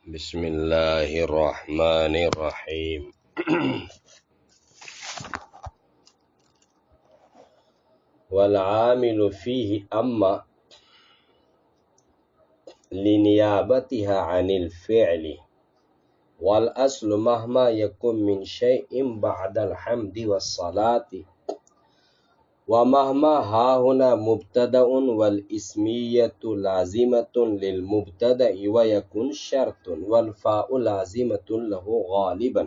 بسم اللہ الرحمن الرحیم والعامل فیہ اما لنیابتها عن الفعل والاصل مهما يكن من شيء بعد الحمد والصلاة ومهما ها هنا مبتدأ والاسمیت لازمة للمبتدأ ويكون شرط والفاء لازمة له غالبا۔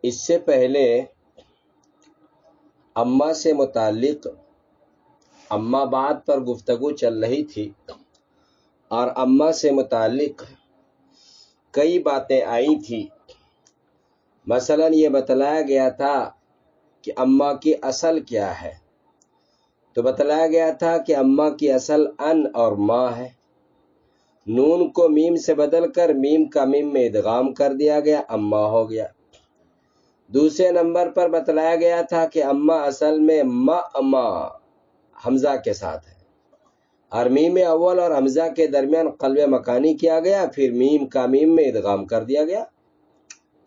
اس سے پہلے اما سے متعلق اما بعد پر گفتگو چل رہی تھی اور اما سے متعلق کئی باتیں آئی تھی۔ مثلا یہ بتلایا گیا تھا کہ اما کی اصل کیا ہے، تو بتلایا گیا تھا کہ اما کی اصل ان اور ما ہے۔ نون کو میم سے بدل کر میم کا میم میں ادغام کر دیا گیا، اما ہو گیا۔ دوسرے نمبر پر بتلایا گیا تھا کہ اما اصل میں ما حمزہ کے ساتھ ہے اور میم اول اور حمزہ کے درمیان قلب مکانی کیا گیا، پھر میم کا میم میں ادغام کر دیا گیا،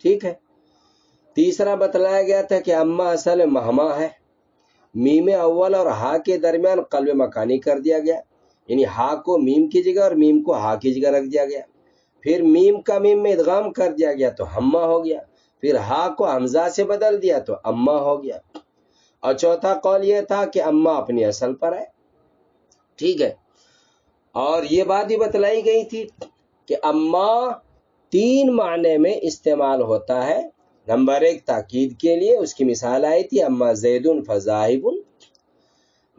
ٹھیک ہے۔ تیسرا بتلایا گیا تھا کہ اما اصل مہما ہے، میم اول اور ہا کے درمیان قلب مکانی کر دیا گیا، یعنی ہا کو میم کی جگہ اور میم کو ہا کی جگہ رکھ دیا گیا، پھر میم کا میم میں ادغام کر دیا گیا تو ہما ہو گیا، پھر ہا کو حمزہ سے بدل دیا تو اما ہو گیا۔ اور چوتھا قول یہ تھا کہ اما اپنی اصل پر ہے، ٹھیک ہے۔ اور یہ بات بھی بتلائی گئی تھی کہ اما تین معنی میں استعمال ہوتا ہے۔ نمبر ایک تاکید کے لیے، اس کی مثال آئی تھی اما زید فذاہب۔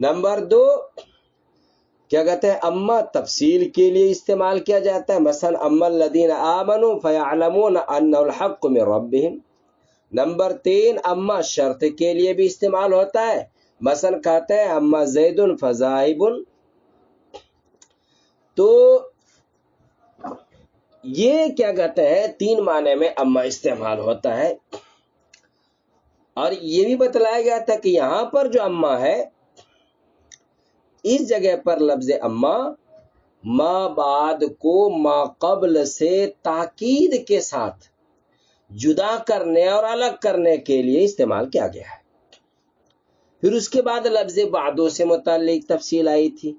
نمبر دو کیا کہتے ہیں، اما تفصیل کے لیے استعمال کیا جاتا ہے، مثلا اما الذین آمنوا فیعلمون انہ الحق من ربہم۔ نمبر تین اما شرط کے لیے بھی استعمال ہوتا ہے، مثلا کہتے ہیں اما زید فذاہب۔ تو یہ کیا کہتے ہیں، تین معنی میں اما استعمال ہوتا ہے۔ اور یہ بھی بتلایا گیا تھا کہ یہاں پر جو اما ہے، اس جگہ پر لفظ اما ما بعد کو ما قبل سے تاکید کے ساتھ جدا کرنے اور الگ کرنے کے لیے استعمال کیا گیا ہے۔ پھر اس کے بعد لفظ بعدو سے متعلق تفصیل آئی تھی،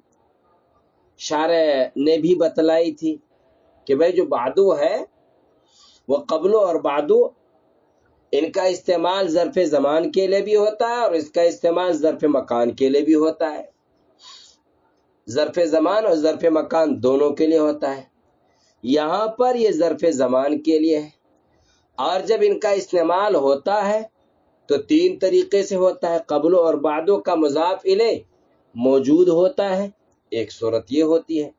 شارع نے بھی بتلائی تھی کہ بھئی جو بعدو ہے وہ قبلو اور بعدو، ان کا استعمال ظرف زمان کے لیے بھی ہوتا ہے اور اس کا استعمال ظرف مکان کے لیے بھی ہوتا ہے۔ ظرف زمان اور ظرف مکان دونوں کے لیے ہوتا ہے۔ یہاں پر یہ ظرف زمان کے لیے ہے، اور جب ان کا استعمال ہوتا ہے تو تین طریقے سے ہوتا ہے۔ قبلو اور بعدو کا مضاف الیہ موجود ہوتا ہے، ایک صورت یہ ہوتی ہے۔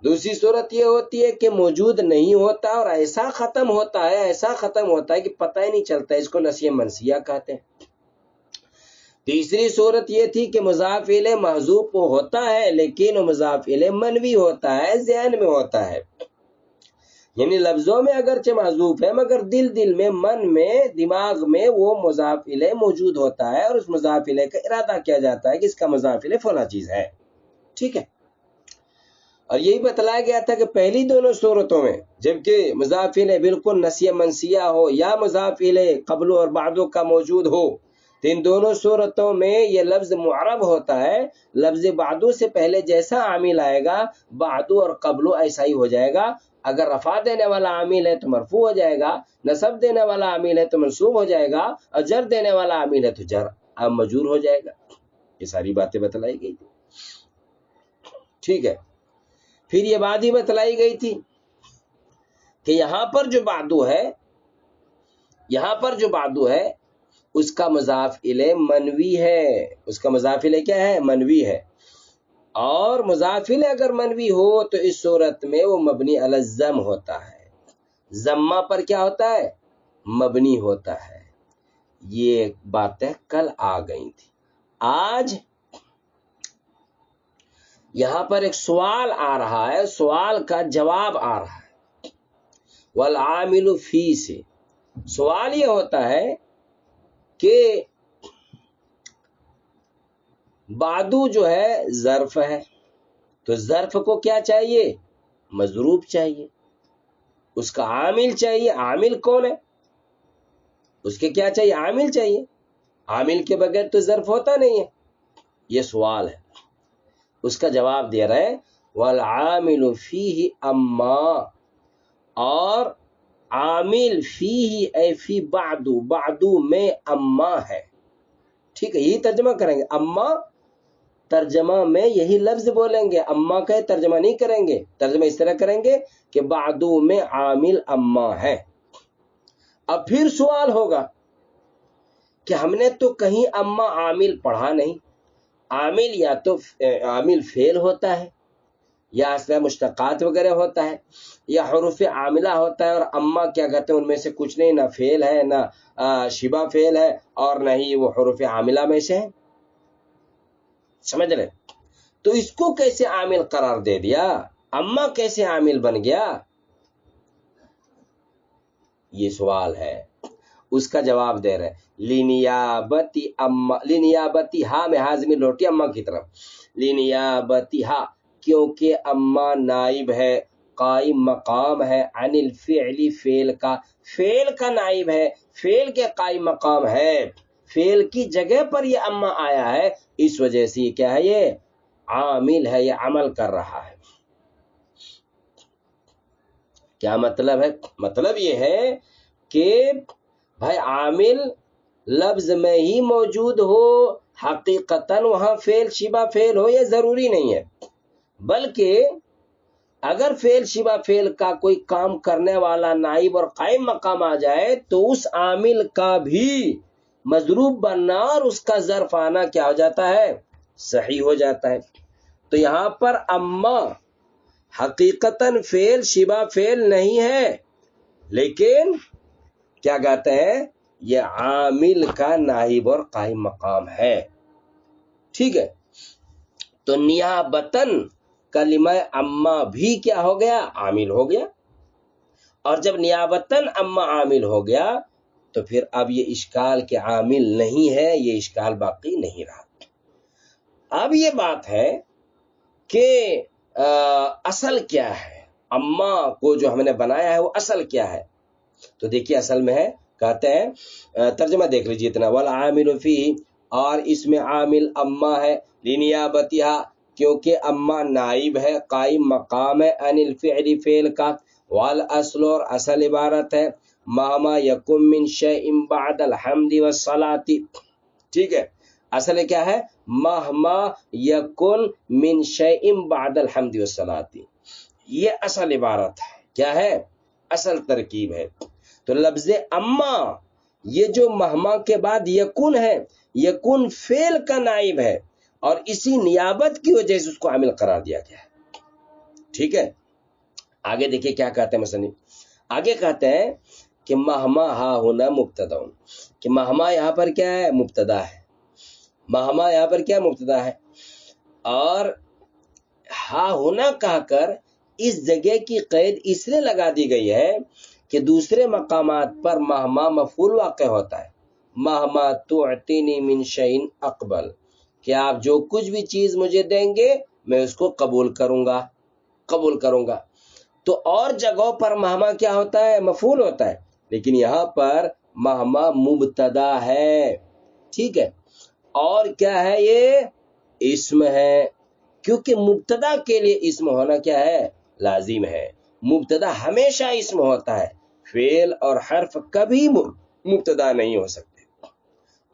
دوسری صورت یہ ہوتی ہے کہ موجود نہیں ہوتا اور ایسا ختم ہوتا ہے کہ پتہ ہی نہیں چلتا، اس کو نسیہ منسیہ کہتے ہیں۔ تیسری صورت یہ تھی کہ مضاف الیہ محذوف ہوتا ہے لیکن مضاف الیہ منوی ہوتا ہے، ذہن میں ہوتا ہے، یعنی لفظوں میں اگرچہ محذوف ہے مگر دل میں، من میں، دماغ میں وہ مضاف الیہ موجود ہوتا ہے اور اس مضاف الیہ کا ارادہ کیا جاتا ہے کہ اس کا مضاف الیہ فلاں چیز ہے، ٹھیک ہے۔ اور یہی بتلایا گیا تھا کہ پہلی دونوں صورتوں میں جبکہ مضاف الیہ بالکل نسیہ منسیہ ہو یا مضاف الیہ قبل اور بعدو کا موجود ہو، تو ان دونوں صورتوں میں یہ لفظ معرب ہوتا ہے۔ لفظ بعدو سے پہلے جیسا عامل آئے گا بعدو اور قبلو ایسا ہی ہو جائے گا۔ اگر رفع دینے والا عامل ہے تو مرفوع ہو جائے گا، نصب دینے والا عامل ہے تو منصوب ہو جائے گا، اور جر دینے والا عامل ہے تو جر مجرور ہو جائے گا۔ یہ ساری باتیں بتلائی گئی تھی، ٹھیک ہے۔ پھر یہ بات ہی بتلائی گئی تھی کہ یہاں پر جو بعدو ہے اس کا مضاف الیہ منوی ہے، اس کا مضاف الیہ کیا ہے، منوی ہے، اور مضاف الیہ اگر منوی ہو تو اس صورت میں وہ مبنی علی الضم ہوتا ہے، ضمہ پر کیا ہوتا ہے، مبنی ہوتا ہے۔ یہ باتیں کل آ گئی تھی۔ آج یہاں پر ایک سوال آ رہا ہے، سوال کا جواب آ رہا ہے۔ والعامل فی سے سوال یہ ہوتا ہے کہ بعدو جو ہے ظرف ہے، تو ظرف کو کیا چاہیے، مضروب چاہیے، اس کا عامل چاہیے. عامل کون ہے؟ اس کے کیا چاہیے؟ عامل چاہیے. عامل کے بغیر تو ظرف ہوتا نہیں ہے. یہ سوال ہے، اس کا جواب دے رہے ہیں والعامل فیہ اما، اور عامل فیہ اے فی بعدو، بعدو میں اما ہے. ٹھیک ہے، یہی ترجمہ کریں گے. اما ترجمہ میں یہی لفظ بولیں گے، اما کا ترجمہ نہیں کریں گے. ترجمہ اس طرح کریں گے کہ بعدو میں عامل اما ہے. اب پھر سوال ہوگا کہ ہم نے تو کہیں اما عامل پڑھا نہیں. عامل یا تو عامل فعل ہوتا ہے، یا اسماء مشتقات وغیرہ ہوتا ہے، یا حروف عاملہ ہوتا ہے، اور اما کیا کہتے ہیں ان میں سے کچھ نہیں، نہ فعل ہے نہ شبہ فعل ہے، اور نہ ہی وہ حروف عاملہ میں سے ہے. سمجھ رہے؟ تو اس کو کیسے عامل قرار دے دیا؟ اما کیسے عامل بن گیا؟ یہ سوال ہے، اس کا جواب دے رہے لینیابتی اما، لینیابتی ہا میں ہاضمی لوٹی اما کی طرف. لینیابتی ہا کیونکہ اما نائب ہے، قائم مقام ہے، عن الفعل فعل کا، فعل کا نائب ہے، فعل کے قائم مقام ہے، فعل کی جگہ پر یہ اما آیا ہے، اس وجہ سے یہ کیا ہے؟ یہ عامل ہے، یہ عمل کر رہا ہے. کیا مطلب ہے؟ مطلب یہ ہے کہ بھائی عامل لفظ میں ہی موجود ہو، حقیقتاً وہاں فعل شبہ فعل ہو، یہ ضروری نہیں ہے. بلکہ اگر فعل شبہ فعل کا کوئی کام کرنے والا نائب اور قائم مقام آ جائے تو اس عامل کا بھی مضروب بننا اور اس کا ظرف آنا کیا ہو جاتا ہے؟ صحیح ہو جاتا ہے. تو یہاں پر اما حقیقتاً فعل شبہ فعل نہیں ہے، لیکن کیا کہتے ہیں؟ یہ عامل کا نائب اور قائم مقام ہے. ٹھیک ہے، تو نیابتاً کلمہ اما بھی کیا ہو گیا؟ عامل ہو گیا. اور جب نیابتاً اما عامل ہو گیا تو پھر اب یہ اشکال کے عامل نہیں ہے، یہ اشکال باقی نہیں رہا. اب یہ بات ہے کہ اصل کیا ہے؟ اما کو جو ہم نے بنایا ہے وہ اصل کیا ہے؟ تو دیکھیے اصل میں ہے، کہتے ہیں ترجمہ دیکھ لیجیے اتنا، والعامل فیہ، اور اس میں عامل اما ہے، لنیابتہا کیونکہ اما نائب ہے، قائم مقام ہے، عن الفعل فعل کا، والاصل اور اصل عبارت ہے مہما یکن من شیء بعد الحمد والصلاۃ. ٹھیک ہے، اصل کیا ہے؟ مہما یکن من شیء بعد الحمد والصلاۃ، یہ اصل عبارت ہے. کیا ہے؟ اصل ترکیب ہے. تو لفظ اما یہ جو مہما کے بعد یکن ہے، یکن فعل کا نائب ہے، اور اسی نیابت کی وجہ سے اس کو عامل قرار دیا گیا ہے. ٹھیک ہے، آگے دیکھیے کیا کہتے ہیں مصنف. آگے کہتے ہیں کہ مہما ہا ہونا مبتدا، کہ مہما یہاں پر کیا ہے؟ مبتدا ہے. مہما یہاں پر کیا مبتدا ہے، اور ہا ہونا کہہ کر اس جگہ کی قید اس لیے لگا دی گئی ہے کہ دوسرے مقامات پر مہما مفعول واقع ہوتا ہے. مہما تعطینی من شیء اقبل، کہ آپ جو کچھ بھی چیز مجھے دیں گے میں اس کو قبول کروں گا، قبول کروں گا. تو اور جگہوں پر مہما کیا ہوتا ہے؟ مفعول ہوتا ہے، لیکن یہاں پر مہما مبتدا ہے. ٹھیک ہے، اور کیا ہے؟ یہ اسم ہے، کیونکہ مبتدا کے لیے اسم ہونا کیا ہے؟ لازم ہے. مبتدا ہمیشہ اسم ہوتا ہے، فعل اور حرف کبھی مبتدا نہیں ہو سکتے.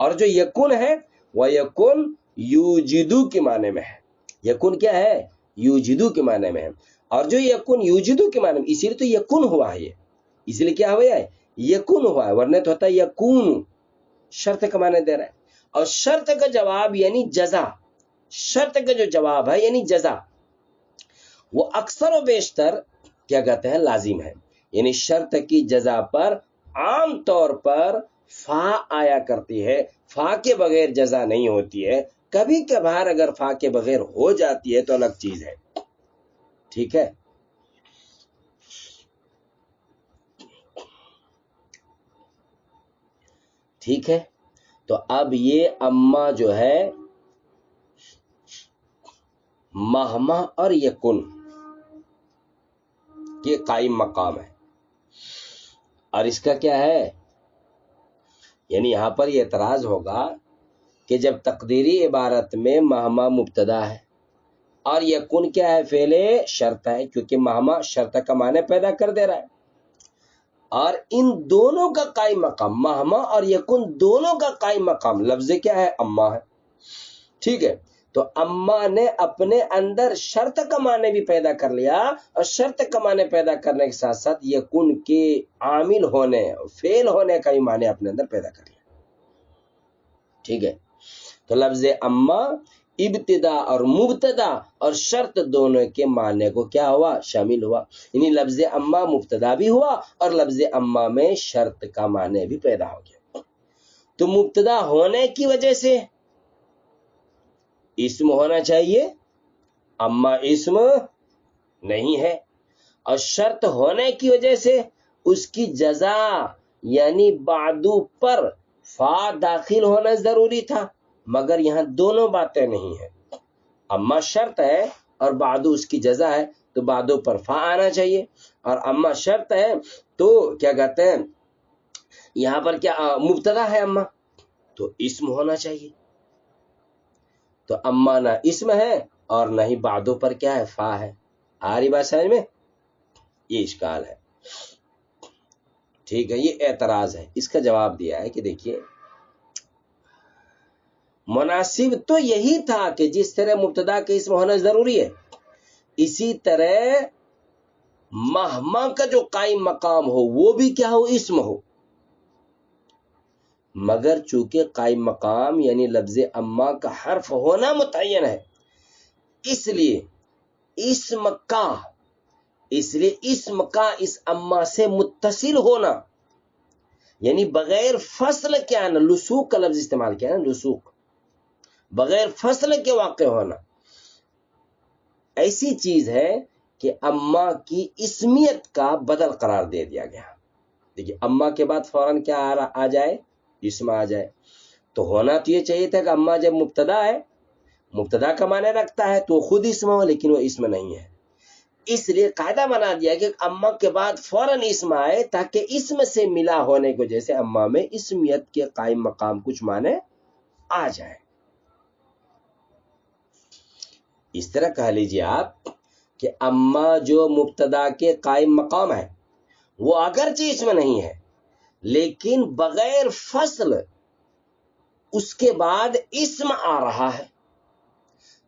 اور جو یکن ہے وہ یکن یوجدو کے معنی میں ہے. یکن کیا ہے؟ یوجدو کے معنی میں ہے. اور جو یکن یوجدو کے معنی میں، اسی لیے تو یکن ہوا ہے، یہ اس لیے کیا ہوا ہے؟ یکن ہوا ہے، ورنہ تو ہوتا ہے یکون، شرط کا معنی دے رہا ہے. اور شرط کا جواب یعنی جزا، شرط کا جو جواب ہے یعنی جزا، وہ اکثر و بیشتر کیا کہتے ہیں؟ لازم ہے. یعنی شرط کی جزا پر عام طور پر فا آیا کرتی ہے، فا کے بغیر جزا نہیں ہوتی ہے. کبھی کبھار اگر فا کے بغیر ہو جاتی ہے تو الگ چیز ہے. ٹھیک ہے، ٹھیک ہے. تو اب یہ اما جو ہے مہما اور یکن، کہ قائم مقام ہے. اور اس کا کیا ہے، یعنی یہاں پر یہ اعتراض ہوگا کہ جب تقدیری عبارت میں مہما مبتدا ہے اور یکن کیا ہے، فعل شرط ہے، کیونکہ مہما شرط کا معنی پیدا کر دے رہا ہے، اور ان دونوں کا قائم مقام، مہما اور یکن دونوں کا قائم مقام لفظ کیا ہے، اما ہے. ٹھیک ہے، تو اما نے اپنے اندر شرط کا معنی بھی پیدا کر لیا، اور شرط کا معنی پیدا کرنے کے ساتھ ساتھ یکن کے عامل ہونے، فعل ہونے کا بھی معنی اپنے اندر پیدا کر لیا. ٹھیک ہے، تو لفظ اما ابتدا اور مبتدا اور شرط دونوں کے معنی کو کیا ہوا، شامل ہوا. یعنی لفظ اما مبتدا بھی ہوا اور لفظ اما میں شرط کا معنی بھی پیدا ہو گیا. تو مبتدا ہونے کی وجہ سے اسم ہونا چاہیے، اما اسم نہیں ہے، اور شرط ہونے کی وجہ سے اس کی جزا یعنی بعدو پر فا داخل ہونا ضروری تھا، مگر یہاں دونوں باتیں نہیں ہیں. اما شرط ہے اور بعدو اس کی جزا ہے، تو بعدو پر فا آنا چاہیے، اور اما شرط ہے تو کیا کہتے ہیں یہاں پر کیا مبتدا ہے اما، تو اسم ہونا چاہیے. تو اما نہ اسم ہے اور نہ ہی بعدو پر کیا ہے، فا ہے. آ رہی بات سمجھ میں؟ یہ اشکال ہے. ٹھیک ہے، یہ اعتراض ہے. اس کا جواب دیا ہے کہ دیکھیے مناسب تو یہی تھا کہ جس طرح مبتدا کے اسم ہونا ضروری ہے، اسی طرح مہما کا جو قائم مقام ہو وہ بھی کیا ہو، اسم ہو. مگر چونکہ قائم مقام یعنی لفظ اما کا حرف ہونا متعین ہے، اس لیے اسم کا اس اما سے متصل ہونا، یعنی بغیر فصل کے آنا، لسوق کا لفظ استعمال کیا نا، لسوق، بغیر فصل کے واقع ہونا، ایسی چیز ہے کہ اما کی اسمیت کا بدل قرار دے دیا گیا. دیکھیے اما کے بعد فوراً کیا آ جائے، اسم آ جائے. تو ہونا تو یہ چاہیے تھا کہ اما جب مبتدا ہے، مبتدا کا معنی رکھتا ہے تو خود اسم ہو، لیکن وہ اسم نہیں ہے. اس لیے قاعدہ بنا دیا کہ اما کے بعد فوراً اسم آئے، تاکہ اسم سے ملا ہونے کو جیسے اما میں اسمیت کے قائم مقام کچھ معنی آ جائے. اس طرح کہہ لیجیے آپ کہ اما جو مبتدا کے قائم مقام ہے وہ اگرچہ اسم نہیں ہے، لیکن بغیر فصل اس کے بعد اسم آ رہا ہے.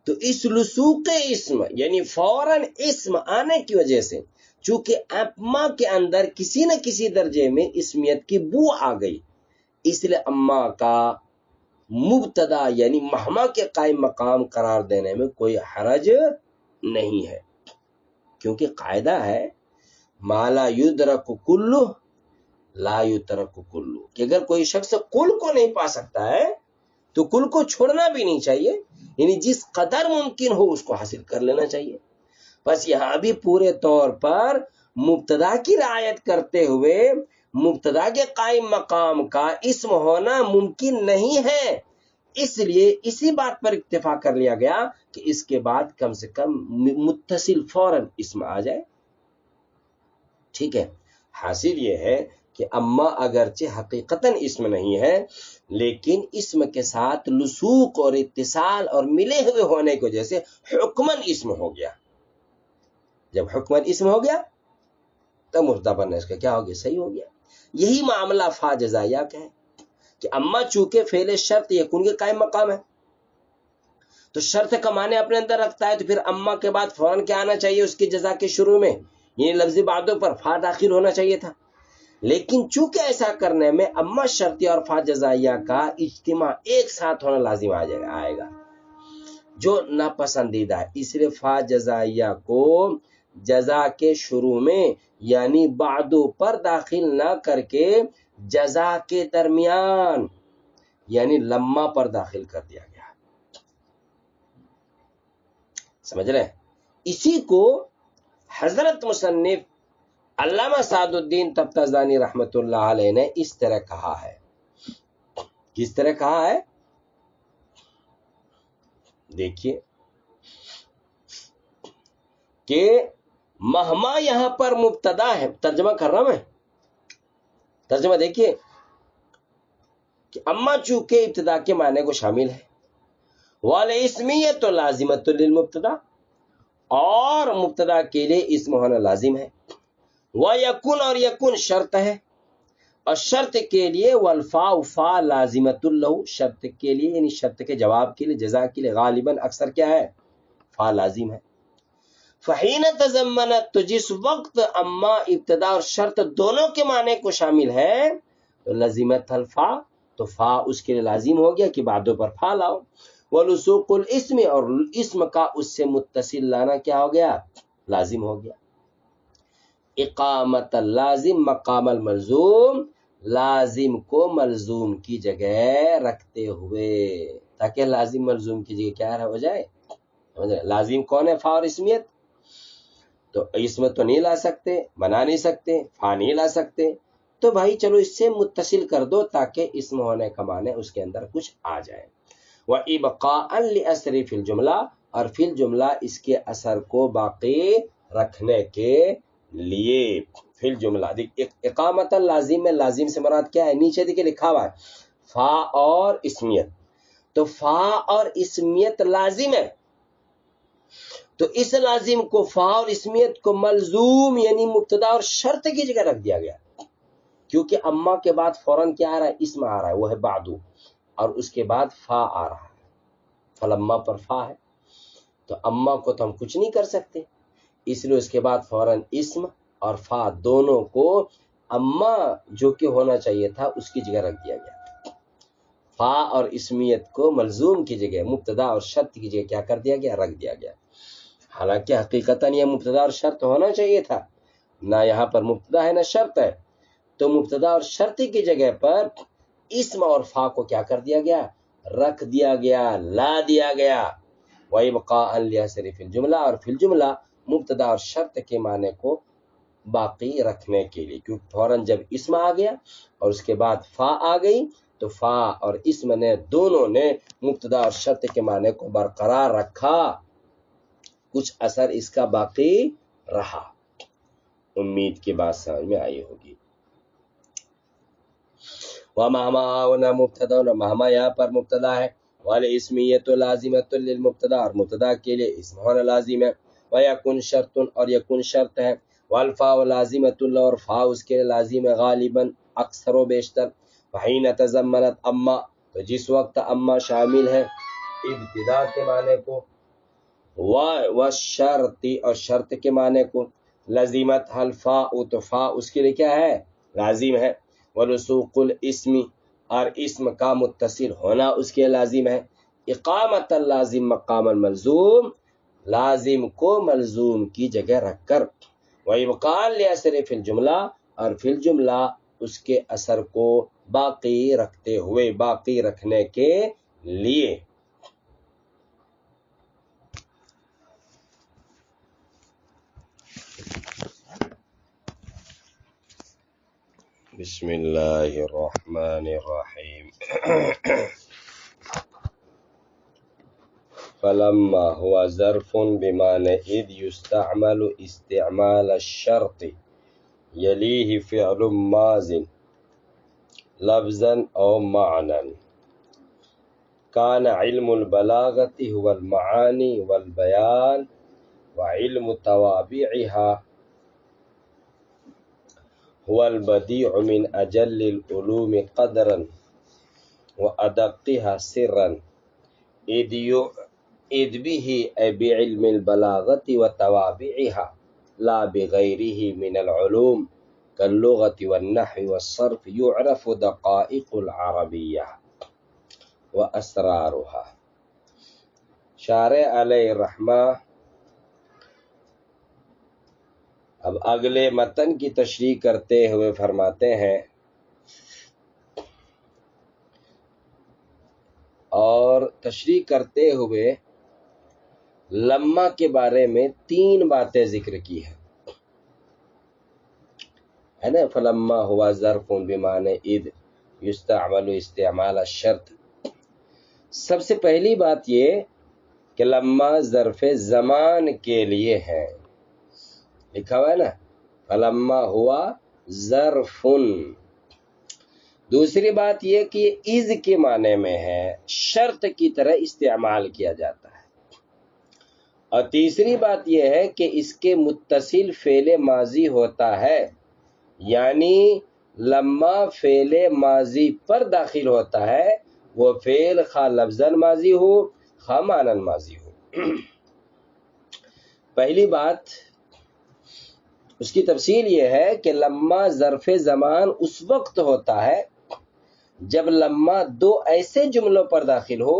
تو اس لسوق اسم یعنی فوراً اسم آنے کی وجہ سے چونکہ اما کے اندر کسی نہ کسی درجے میں اسمیت کی بو آ گئی، اس لیے اما کا مبتدا یعنی مہما کے قائم مقام قرار دینے میں کوئی حرج نہیں ہے. کیونکہ قاعدہ ہے ما لا یدرک کلو لا یترک کلو، کہ اگر کوئی شخص کل کو نہیں پا سکتا ہے تو کل کو چھوڑنا بھی نہیں چاہیے، یعنی جس قدر ممکن ہو اس کو حاصل کر لینا چاہیے. بس یہاں بھی پورے طور پر مبتدا کی رعایت کرتے ہوئے مبتدا کے قائم مقام کا اسم ہونا ممکن نہیں ہے، اس لیے اسی بات پر اکتفا کر لیا گیا کہ اس کے بعد کم سے کم متصل فوراً اسم آ جائے. ٹھیک ہے، حاصل یہ ہے کہ اما اگرچہ حقیقتاً اسم نہیں ہے، لیکن اسم کے ساتھ لسوق اور اتصال اور ملے ہوئے ہونے کی وجہ سے حکماً اسم ہو گیا. جب حکماً اسم ہو گیا تب مبتدا بننا اس کا کیا ہو گیا، صحیح ہو گیا. یہی معاملہ فا جزائیہ کا ہے کہ اما چونکہ فعل شرط یکون کے قائم مقام ہے تو شرط کا معنی اپنے اندر رکھتا ہے، تو پھر اما کے بعد فوراً کیا آنا چاہیے اس کی جزا کے شروع میں، یہ لفظ بعدوں پر فا داخل ہونا چاہیے تھا. لیکن چونکہ ایسا کرنے میں اما شرطیہ اور فا جزائیہ کا اجتماع ایک ساتھ ہونا لازم آئے گا جو ناپسندیدہ ہے، اس لیے فا جزائیہ کو جزا کے شروع میں یعنی بعدو پر داخل نہ کر کے جزا کے درمیان یعنی لما پر داخل کر دیا گیا. سمجھ رہے ہیں؟ اسی کو حضرت مصنف علامہ سعد الدین تفتازانی رحمت اللہ علیہ نے اس طرح کہا ہے. کس طرح کہا ہے دیکھیے کہ مہما یہاں پر مبتدا ہے، ترجمہ کر رہا میں، ترجمہ دیکھیے کہ اما چونکہ ابتدا کے معنی کو شامل ہے، والاسمیت تو لازمت للمبتدا، اور مبتدا کے لیے اسم ہونا لازم ہے، وَيَكُنْ اور یکن شرط ہے، اور شرط کے لیے والفاء فا لازمت لہ، شرط کے لیے یعنی شرط کے جواب کے لیے، جزا کے لیے غالباً اکثر کیا ہے، فا لازم ہے۔ فحین تضمنت، تو جس وقت اما ابتدا اور شرط دونوں کے معنی کو شامل ہے، تو لازمت الفا، تو فا اس کے لیے لازم ہو گیا کہ بعدوں پر فا لاؤ، ولسوق الاسم، اور اسم کا اس سے متصل لانا کیا ہو گیا، لازم ہو گیا۔ اقامت اللازم مقام الملزوم، لازم کو ملزوم کی جگہ رکھتے ہوئے، تاکہ لازم ملزوم کی جگہ کیا ہو جائے، لازم کون ہے، فا اور اسمیت، تو اسم تو نہیں لا سکتے، بنا نہیں سکتے، فا نہیں لا سکتے، تو بھائی چلو اس سے متصل کر دو تاکہ اسم ہونے کا معنی اس کے اندر کچھ آ جائے۔ وَإِبْقَاءً لِأَثْرِ فِي الْجُمْلَةِ، اور فی الجملہ اس کے اثر کو باقی رکھنے کے لیے، فی الجملہ اقامت لازم میں لازم سے مراد کیا ہے، نیچے دیکھیں لکھا ہوا ہے فا اور اسمیت، تو فا اور اسمیت لازم ہے، تو اس لازم کو فا اور اسمیت کو ملزوم یعنی مبتدا اور شرط کی جگہ رکھ دیا گیا، کیونکہ اما کے بعد فوراً کیا آ رہا ہے، اسم آ رہا ہے، وہ ہے بعدو، اور اس کے بعد فا آ رہا ہے، فلما پر فا ہے، تو اما کو تو ہم کچھ نہیں کر سکتے، اس لیے اس کے بعد فوراً اسم اور فا دونوں کو اما جو کہ ہونا چاہیے تھا اس کی جگہ رکھ دیا گیا، فا اور اسمیت کو ملزوم کی جگہ، مبتدا اور شرط کی جگہ کیا کر دیا گیا، رکھ دیا گیا، حالانکہ حقیقتاً یہ مبتدا اور شرط ہونا چاہیے تھا، نہ یہاں پر مبتدا ہے نہ شرط ہے، تو مبتدا اور شرط کی جگہ پر اسم اور فا کو کیا کر دیا گیا، رکھ دیا گیا، لا دیا گیا۔ وَإِبْقَاءً لِأَثْرِ فِي الْجُمْلَةِ، اور فی الجملہ مبتدا اور شرط کے معنی کو باقی رکھنے کے لیے، کیونکہ فوراً جب اسم آ گیا اور اس کے بعد فا آ گئی تو فا اور اسم نے دونوں نے مبتدا اور شرط کے معنی کو برقرار رکھا، کچھ اثر اس کا باقی رہا۔ امید کی بات سمجھ میں آئی ہوگی۔ وَمَهْمَا ہونا مبتدا، مہما یہاں پر مبتدا ہے، وَالِاسْمِيَّةُ لَازِمَةٌ لِلْمُبْتَدَا، اور مبتدا کے لیے اسم ہونا لازم ہے، وَيَكُنْ شَرْطٌ، اور یکن شرط ہے، وَالْفَاءُ لَازِمَةٌ لَهُ، اور فا اس کے لیے لازم ہے، غالباً اکثر و بیشتر۔ وَحِينَ تَضَمَّنَتْ اما، تو جس وقت اما شامل ہے ابتدا کے معنی کو، وَالشَّرْطِ، اور شرط کے معنی کو، لزمت الفاء، تو فا اس کے لیے کیا ہے، لازم ہے، ولسوق الاسم، اور اسم کا متصل ہونا اس کے لازم ہے، اقامت اللازم مقام الملزوم، لازم کو ملزوم کی جگہ رکھ کر، وَإِبْقَاءً لِأَثْرِ فِي الْجُمْلَةِ، اور فی الجملہ اس کے اثر کو باقی رکھتے ہوئے، باقی رکھنے کے لیے۔ بسم اللہ الرحمن الرحیم۔ فلما هو ظرف بمعنى إذ يستعمل استعمال الشرط يليه فعل ماض لفظا أو معنى، كان علم البلاغة هو المعاني والبيان، وعلم توابعها هو البديع من أجل العلوم قدرا وأدقها سرا، إذ به أي بعلم البلاغة وتوابعها لا بغيره من العلوم كاللغة والنحو والصرف يعرف دقائق العربية وأسرارها۔ شارح علیہ الرحمہ اب اگلے متن کی تشریح کرتے ہوئے فرماتے ہیں، اور تشریح کرتے ہوئے لما کے بارے میں 3 باتیں ذکر کی ہیں، ہے نا، فلما ہوا ظرف بمعنی اذ یستعمل استعمال الشرط۔ سب سے پہلی بات یہ کہ لما ظرف زمان کے لیے ہے، لکھا ہوا ہے نا، فلما ہوا ظرفن۔ دوسری بات یہ کہ یہ از کے معنی میں ہے، شرط کی طرح استعمال کیا جاتا ہے۔ اور تیسری بات یہ ہے کہ اس کے متصل فعل ماضی ہوتا ہے، یعنی لما فعل ماضی پر داخل ہوتا ہے، وہ فعل خواہ لفظاً ماضی ہو خواہ معناً ماضی ہو۔ پہلی بات اس کی تفصیل یہ ہے کہ لما ظرف زمان اس وقت ہوتا ہے جب لما دو ایسے جملوں پر داخل ہو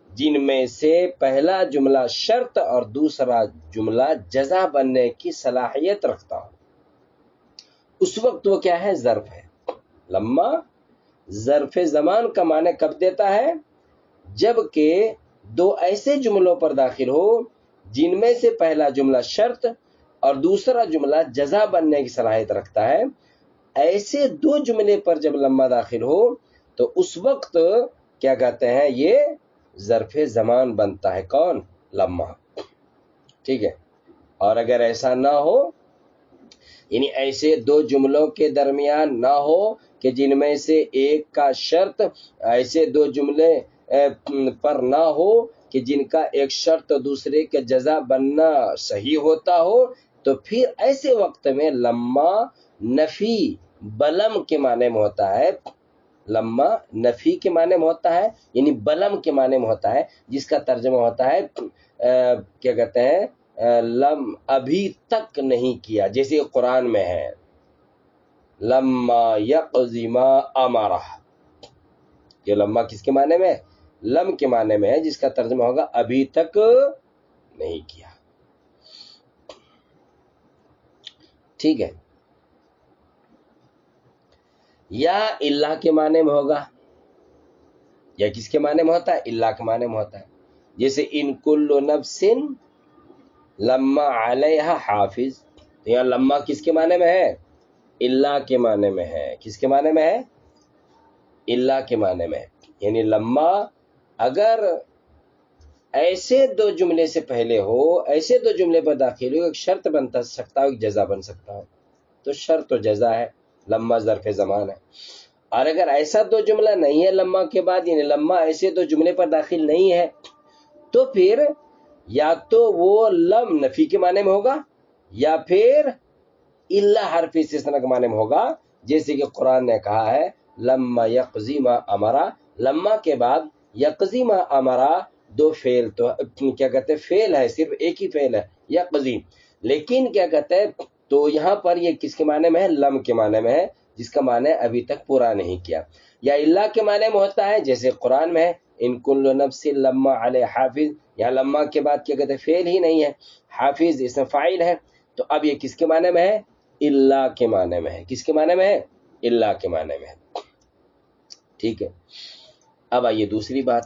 جن میں سے پہلا جملہ شرط اور دوسرا جملہ جزا بننے کی صلاحیت رکھتا ہو، اس وقت وہ کیا ہے؟ ظرف ہے۔ لما ظرف زمان کا معنی کب دیتا ہے؟ جب کہ دو ایسے جملوں پر داخل ہو جن میں سے پہلا جملہ شرط اور دوسرا جملہ جزا بننے کی صلاحیت رکھتا ہے۔ ایسے دو جملے پر جب لما داخل ہو تو اس وقت کیا کہتے ہیں؟ یہ ظرف زمان بنتا ہے۔ کون؟ لما۔ ٹھیک ہے۔ اور اگر ایسا نہ ہو، یعنی ایسے دو جملوں کے درمیان نہ ہو کہ جن میں سے ایک کا شرط، ایسے دو جملے پر نہ ہو کہ جن کا ایک شرط دوسرے کے جزا بننا صحیح ہوتا ہو، تو پھر ایسے وقت میں لما نفی بلم کے معنی میں ہوتا ہے۔ لما نفی کے معنی میں ہوتا ہے، یعنی بلم کے معنی میں ہوتا ہے، جس کا ترجمہ ہوتا ہے کیا کہتے ہیں؟ لم ابھی تک نہیں کیا، جیسے قرآن میں ہے لما یقضی ما امرہ۔ یہ لما کس کے معنی میں؟ لم کے معنی میں ہے، جس کا ترجمہ ہوگا ابھی تک نہیں کیا۔ ٹھیک ہے۔ یا اللہ کے معنی میں ہوگا، یا کس کے معنی میں ہوتا ہے؟ اللہ کے معنی میں ہوتا ہے، جیسے ان کل نفس لما علیہا حافظ۔ تو یہاں لما کس کے معنی میں ہے؟ اللہ کے معنی میں ہے۔ کس کے معنی میں ہے؟ اللہ کے معنی میں ہے۔ یعنی لما اگر ایسے دو جملے سے پہلے ہو، ایسے دو جملے پر داخل ہو، ایک شرط بن سکتا ہو، ایک جزا بن سکتا ہو، تو شرط و جزا ہے، لما ظرف زمان ہے۔ اور اگر ایسا دو جملہ نہیں ہے لما کے بعد، یعنی لما ایسے دو جملے پر داخل نہیں ہے، تو پھر یا تو وہ لم نفی کے معنی میں ہوگا یا پھر اللہ حرف استثناء کے معنی میں ہوگا، جیسے کہ قرآن نے کہا ہے لما یقضی ما امرا۔ لما کے بعد یقضی ما امرا دو فعل، تو کیا کہتے ہیں؟ فعل ہے، صرف ایک ہی فعل ہے یقضی، لیکن کیا کہتے ہیں؟ تو یہاں پر یہ کس کے معنی میں ہے؟ لم کے معنی میں ہے، جس کا معنی ابھی تک پورا نہیں کیا۔ یا اللہ کے معنی میں ہوتا ہے، جیسے قرآن میں ہے ان کل نفس لما علیہ حافظ۔ یا لما کے بعد کیا کہتے ہیں؟ فعل ہی نہیں ہے، حافظ اس میں فاعل ہے، تو اب یہ کس کے معنی میں ہے؟ اللہ کے معنی میں ہے۔ کس کے معنی میں ہے؟ اللہ کے معنی میں ہے۔ ٹھیک ہے۔ اب آئیے دوسری بات۔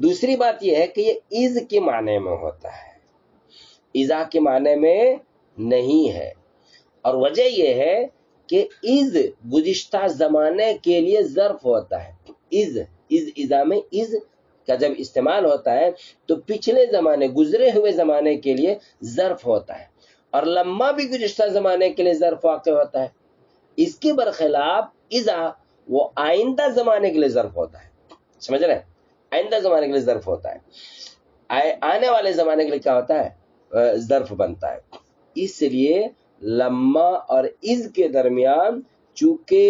دوسری بات یہ ہے کہ یہ از کے معنی میں ہوتا ہے، اذا کے معنی میں نہیں ہے، اور وجہ یہ ہے کہ از گزشتہ زمانے کے لیے ظرف ہوتا ہے۔ اذا میں از کا جب استعمال ہوتا ہے تو پچھلے زمانے، گزرے ہوئے زمانے کے لیے ظرف ہوتا ہے، اور لما بھی گزشتہ زمانے کے لیے ظرف واقع ہوتا ہے۔ اس کے برخلاف اذا وہ آئندہ زمانے کے لیے ظرف ہوتا ہے۔ سمجھ رہے ہیں؟ آئندہ زمانے کے لیے ظرف ہوتا ہے، آنے والے زمانے کے لیے کیا ہوتا ہے؟ ظرف بنتا ہے۔ اس لیے لما اور از کے درمیان چونکہ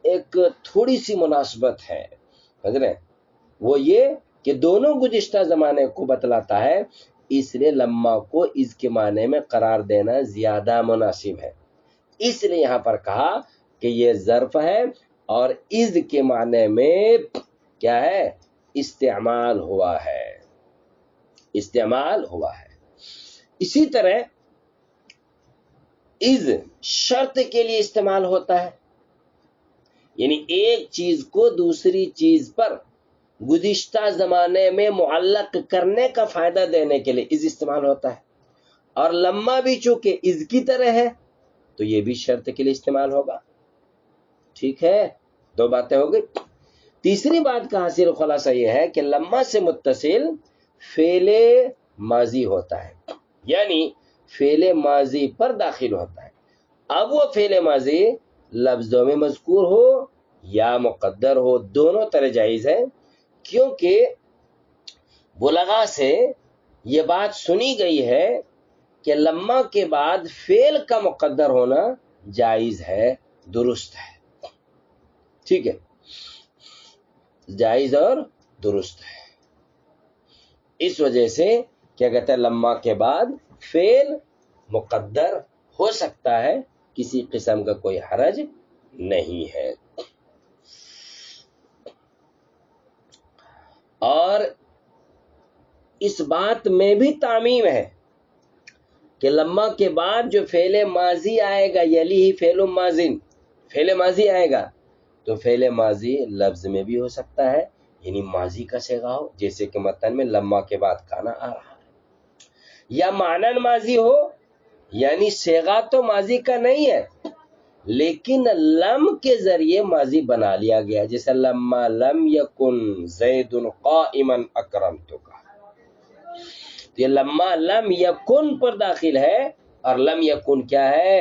ایک تھوڑی سی مناسبت ہے، سمجھ رہے ہیں؟ وہ یہ کہ دونوں گزشتہ زمانے کو بتلاتا ہے، اس لیے لما کو از کے معنی میں قرار دینا زیادہ مناسب ہے۔ اس لیے یہاں پر کہا کہ یہ ظرف ہے اور از کے معنی میں کیا ہے؟ استعمال ہوا ہے، استعمال ہوا ہے۔ اسی طرح از شرط کے لیے استعمال ہوتا ہے، یعنی ایک چیز کو دوسری چیز پر گزشتہ زمانے میں معلق کرنے کا فائدہ دینے کے لیے از استعمال ہوتا ہے، اور لما بھی چونکہ از کی طرح ہے تو یہ بھی شرط کے لیے استعمال ہوگا۔ ٹھیک ہے، دو باتیں ہو گئی۔ تیسری بات کا حاصل خلاصہ یہ ہے کہ لما سے متصل فعل ماضی ہوتا ہے، یعنی فعل ماضی پر داخل ہوتا ہے. اب وہ فعل ماضی لفظوں میں مذکور ہو یا مقدر ہو، دونوں طرح جائز ہے، کیونکہ بلغاء سے یہ بات سنی گئی ہے کہ لما کے بعد فعل کا مقدر ہونا جائز ہے، درست ہے. ٹھیک ہے، جائز اور درست ہے. اس وجہ سے کیا کہتا ہے، لما کے بعد فعل مقدر ہو سکتا ہے، کسی قسم کا کوئی حرج نہیں ہے. اور اس بات میں بھی تعمیم ہے کہ لما کے بعد جو فعل ماضی آئے گا، یلی ہی فعل ماضین، فعل ماضی آئے گا تو فعل ماضی لفظ میں بھی ہو سکتا ہے، یعنی ماضی کا صیغہ ہو، جیسے کہ متن میں لما کے بعد کانا آ رہا ہے، یا معنن ماضی ہو، یعنی صیغہ تو ماضی کا نہیں ہے لیکن لم کے ذریعے ماضی بنا لیا گیا، جیسے لما لم یکن زید قائما اکرمتک. یہ لما لم یکن پر داخل ہے، اور لم یکن کیا ہے،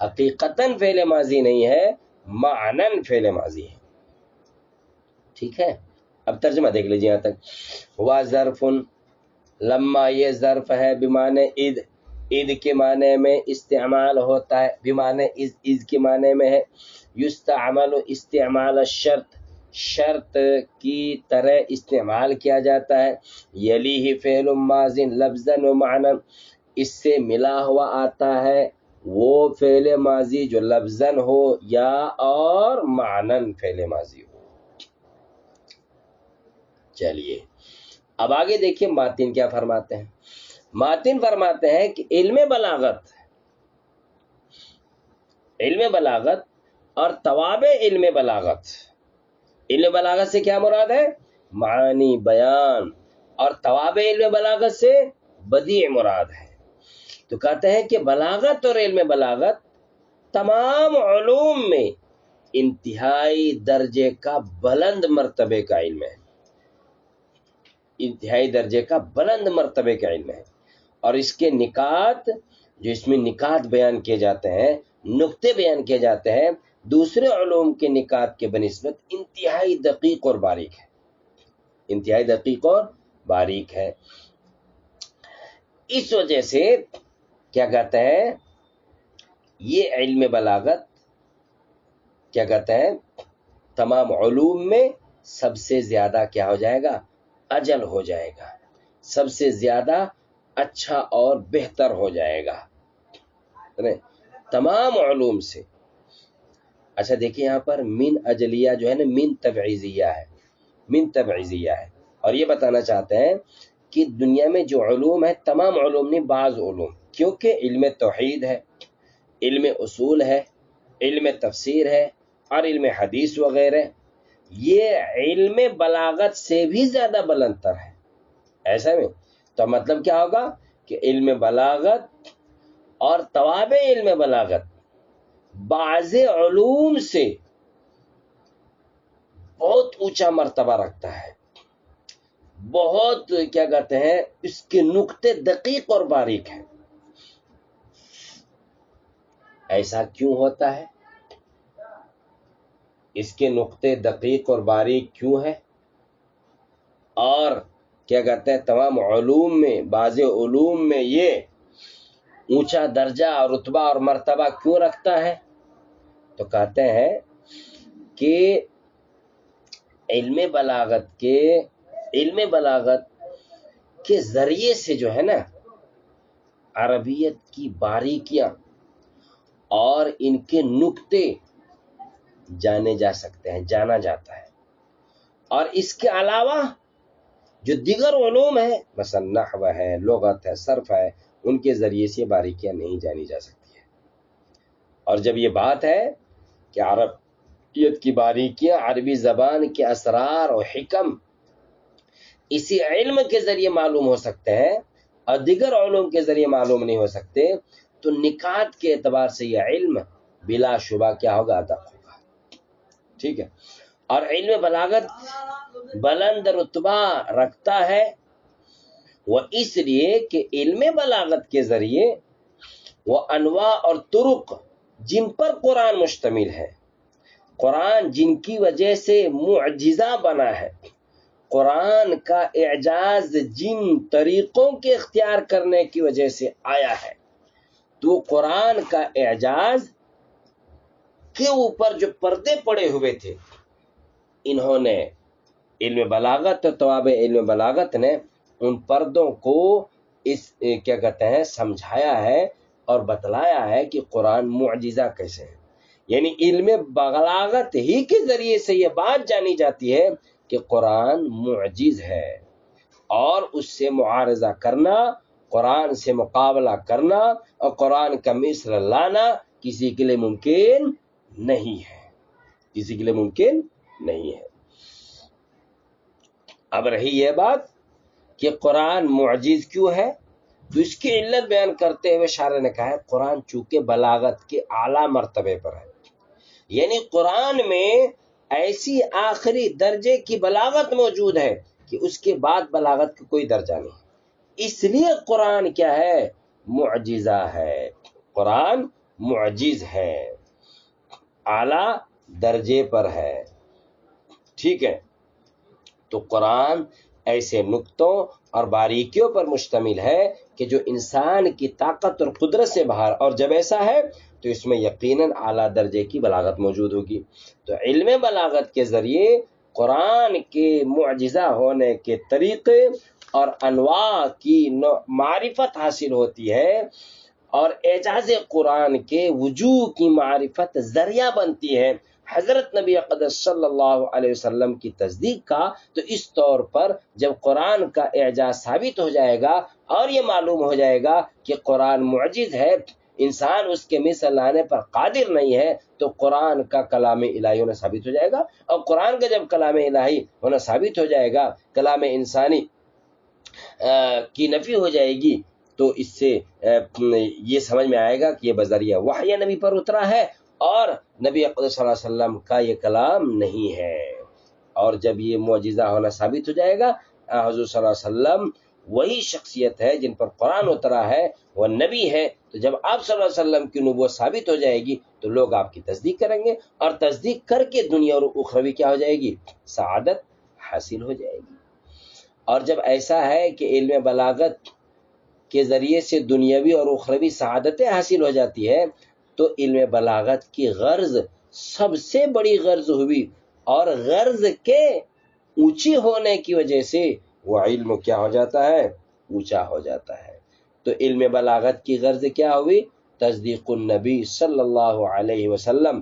حقیقتاً فعل ماضی نہیں ہے، معنن فعل ماضی ہے. ٹھیک ہے، اب ترجمہ دیکھ لیجیے یہاں تک. ہوا ظرف، لما یہ ظرف ہے بمعنی اذ، اذ کے معنی میں استعمال ہوتا ہے، بمعنی اذ کے معنی میں ہے. یستعمل استعمال الشرط، شرط کی طرح استعمال کیا جاتا ہے. یلیہ فعل ماضی لفظا و معنی، اس سے ملا ہوا آتا ہے وہ فعل ماضی جو لفظا ہو یا اور معنن فعل ماضی ہو. چلیے اب آگے دیکھیے ماتن کیا فرماتے ہیں. ماتن فرماتے ہیں کہ علم بلاغت اور توابع علم بلاغت، علم بلاغت سے کیا مراد ہے، معانی بیان، اور توابع علم بلاغت سے بدیع مراد ہے. تو کہتے ہیں کہ بلاغت اور علم بلاغت تمام علوم میں انتہائی درجے کا بلند مرتبے کا علم ہے، انتہائی درجے کا بلند مرتبے کا علم ہے. اور اس کے نکات، جو اس میں نکات بیان کیے جاتے ہیں، نقطے بیان کیے جاتے ہیں، دوسرے علوم کے نکات کے بنسبت انتہائی دقیق اور باریک ہے، انتہائی دقیق اور باریک ہے. اس وجہ سے کیا کہتے ہیں، یہ علم بلاغت کیا کہتے ہیں، تمام علوم میں سب سے زیادہ کیا ہو جائے گا، اجل ہو جائے گا، سب سے زیادہ اچھا اور بہتر ہو جائے گا تمام علوم سے. اچھا دیکھیں یہاں پر من اجلیہ جو ہے نا، من تبعیضیہ ہے، من تبعیضیہ ہے. اور یہ بتانا چاہتے ہیں کہ دنیا میں جو علوم ہے، تمام علوم نہیں، بعض علوم، کیونکہ علم توحید ہے، علم اصول ہے، علم تفسیر ہے اور علم حدیث وغیرہ، یہ علم بلاغت سے بھی زیادہ بلند تر ہے. ایسا میں تو مطلب کیا ہوگا کہ علم بلاغت اور توابع علم بلاغت بعض علوم سے بہت اونچا مرتبہ رکھتا ہے، بہت کیا کہتے ہیں، اس کے نقطے دقیق اور باریک ہیں. ایسا کیوں ہوتا ہے، اس کے نقطے دقیق اور باریک کیوں ہے، اور کیا کہتے ہیں تمام علوم میں، بعض علوم میں یہ اونچا درجہ اور رتبہ اور مرتبہ کیوں رکھتا ہے؟ تو کہتے ہیں کہ علم بلاغت کے ذریعے سے جو ہے نا، عربیت کی باریکیاں اور ان کے نقطے جانے جا سکتے ہیں، جانا جاتا ہے. اور اس کے علاوہ جو دیگر علوم ہیں، مثلا نحو ہے، لغت ہے، صرف ہے، ان کے ذریعے سے باریکیاں نہیں جانی جا سکتی ہیں. اور جب یہ بات ہے کہ عربیت کی باریکیاں، عربی زبان کے اسرار و حکم اسی علم کے ذریعے معلوم ہو سکتے ہیں اور دیگر علوم کے ذریعے معلوم نہیں ہو سکتے، تو نکات کے اعتبار سے یہ علم بلا شبہ کیا ہوگا، ادب ہوگا. ٹھیک ہے. اور علم بلاغت بلند رتبہ رکھتا ہے وہ اس لیے کہ علم بلاغت کے ذریعے وہ انواع اور طرق جن پر قرآن مشتمل ہے، قرآن جن کی وجہ سے معجزہ بنا ہے، قرآن کا اعجاز جن طریقوں کے اختیار کرنے کی وجہ سے آیا ہے، تو قرآن کا اعجاز کے اوپر جو پردے پڑے ہوئے تھے، انہوں نے علم بلاغت اور تواب علم بلاغت نے ان پردوں کو کیا کہتے ہیں سمجھایا ہے اور بتلایا ہے کہ قرآن معجزہ کیسے ہے۔ یعنی علم بلاغت ہی کے ذریعے سے یہ بات جانی جاتی ہے کہ قرآن معجز ہے، اور اس سے معارضہ کرنا، قرآن سے مقابلہ کرنا اور قرآن کا مثل لانا کسی کے لیے ممکن نہیں ہے، کسی کے لیے ممکن نہیں ہے۔ اب رہی یہ بات کہ قرآن معجز کیوں ہے، تو اس کی علت بیان کرتے ہوئے شارح نے کہا ہے قرآن چونکہ بلاغت کے اعلیٰ مرتبے پر ہے، یعنی قرآن میں ایسی آخری درجے کی بلاغت موجود ہے کہ اس کے بعد بلاغت کا کوئی درجہ نہیں، اس لیے قرآن کیا ہے، معجزہ ہے، قرآن معجز ہے، اعلیٰ درجے پر ہے، ٹھیک ہے۔ تو قرآن ایسے نکتوں اور باریکیوں پر مشتمل ہے کہ جو انسان کی طاقت اور قدرت سے باہر، اور جب ایسا ہے تو اس میں یقیناً اعلیٰ درجے کی بلاغت موجود ہوگی۔ تو علم بلاغت کے ذریعے قرآن کے معجزہ ہونے کے طریقے اور انواع کی معرفت حاصل ہوتی ہے، اور اعجاز قرآن کے وجوہ کی معرفت ذریعہ بنتی ہے حضرت نبی اقدس صلی اللہ علیہ وسلم کی تصدیق کا۔ تو اس طور پر جب قرآن کا اعجاز ثابت ہو جائے گا اور یہ معلوم ہو جائے گا کہ قرآن معجز ہے، انسان اس کے مثل لانے پر قادر نہیں ہے، تو قرآن کا کلام الہی ہونا ثابت ہو جائے گا، اور قرآن کا جب کلام الہی ہونا ثابت ہو جائے گا، کلام انسانی کی نفی ہو جائے گی، تو اس سے یہ سمجھ میں آئے گا کہ یہ بذریعہ وحی نبی پر اترا ہے اور نبی اقدس صلی اللہ علیہ وسلم کا یہ کلام نہیں ہے۔ اور جب یہ معجزہ ہونا ثابت ہو جائے گا، حضور صلی اللہ علیہ وسلم وہی شخصیت ہے جن پر قرآن اترا ہے، وہ نبی ہے، تو جب آپ صلی اللہ علیہ وسلم کی نبوت ثابت ہو جائے گی تو لوگ آپ کی تصدیق کریں گے، اور تصدیق کر کے دنیا اور اخروی کیا ہو جائے گی، سعادت حاصل ہو جائے گی۔ اور جب ایسا ہے کہ علم بلاغت کے ذریعے سے دنیاوی اور اخروی سعادتیں حاصل ہو جاتی ہے، تو علم بلاغت کی غرض سب سے بڑی غرض ہوئی، اور غرض کے اونچی ہونے کی وجہ سے وہ علم کیا ہو جاتا ہے، اونچا ہو جاتا ہے۔ تو علم بلاغت کی غرض کیا ہوئی، تصدیق النبی صلی اللہ علیہ وسلم،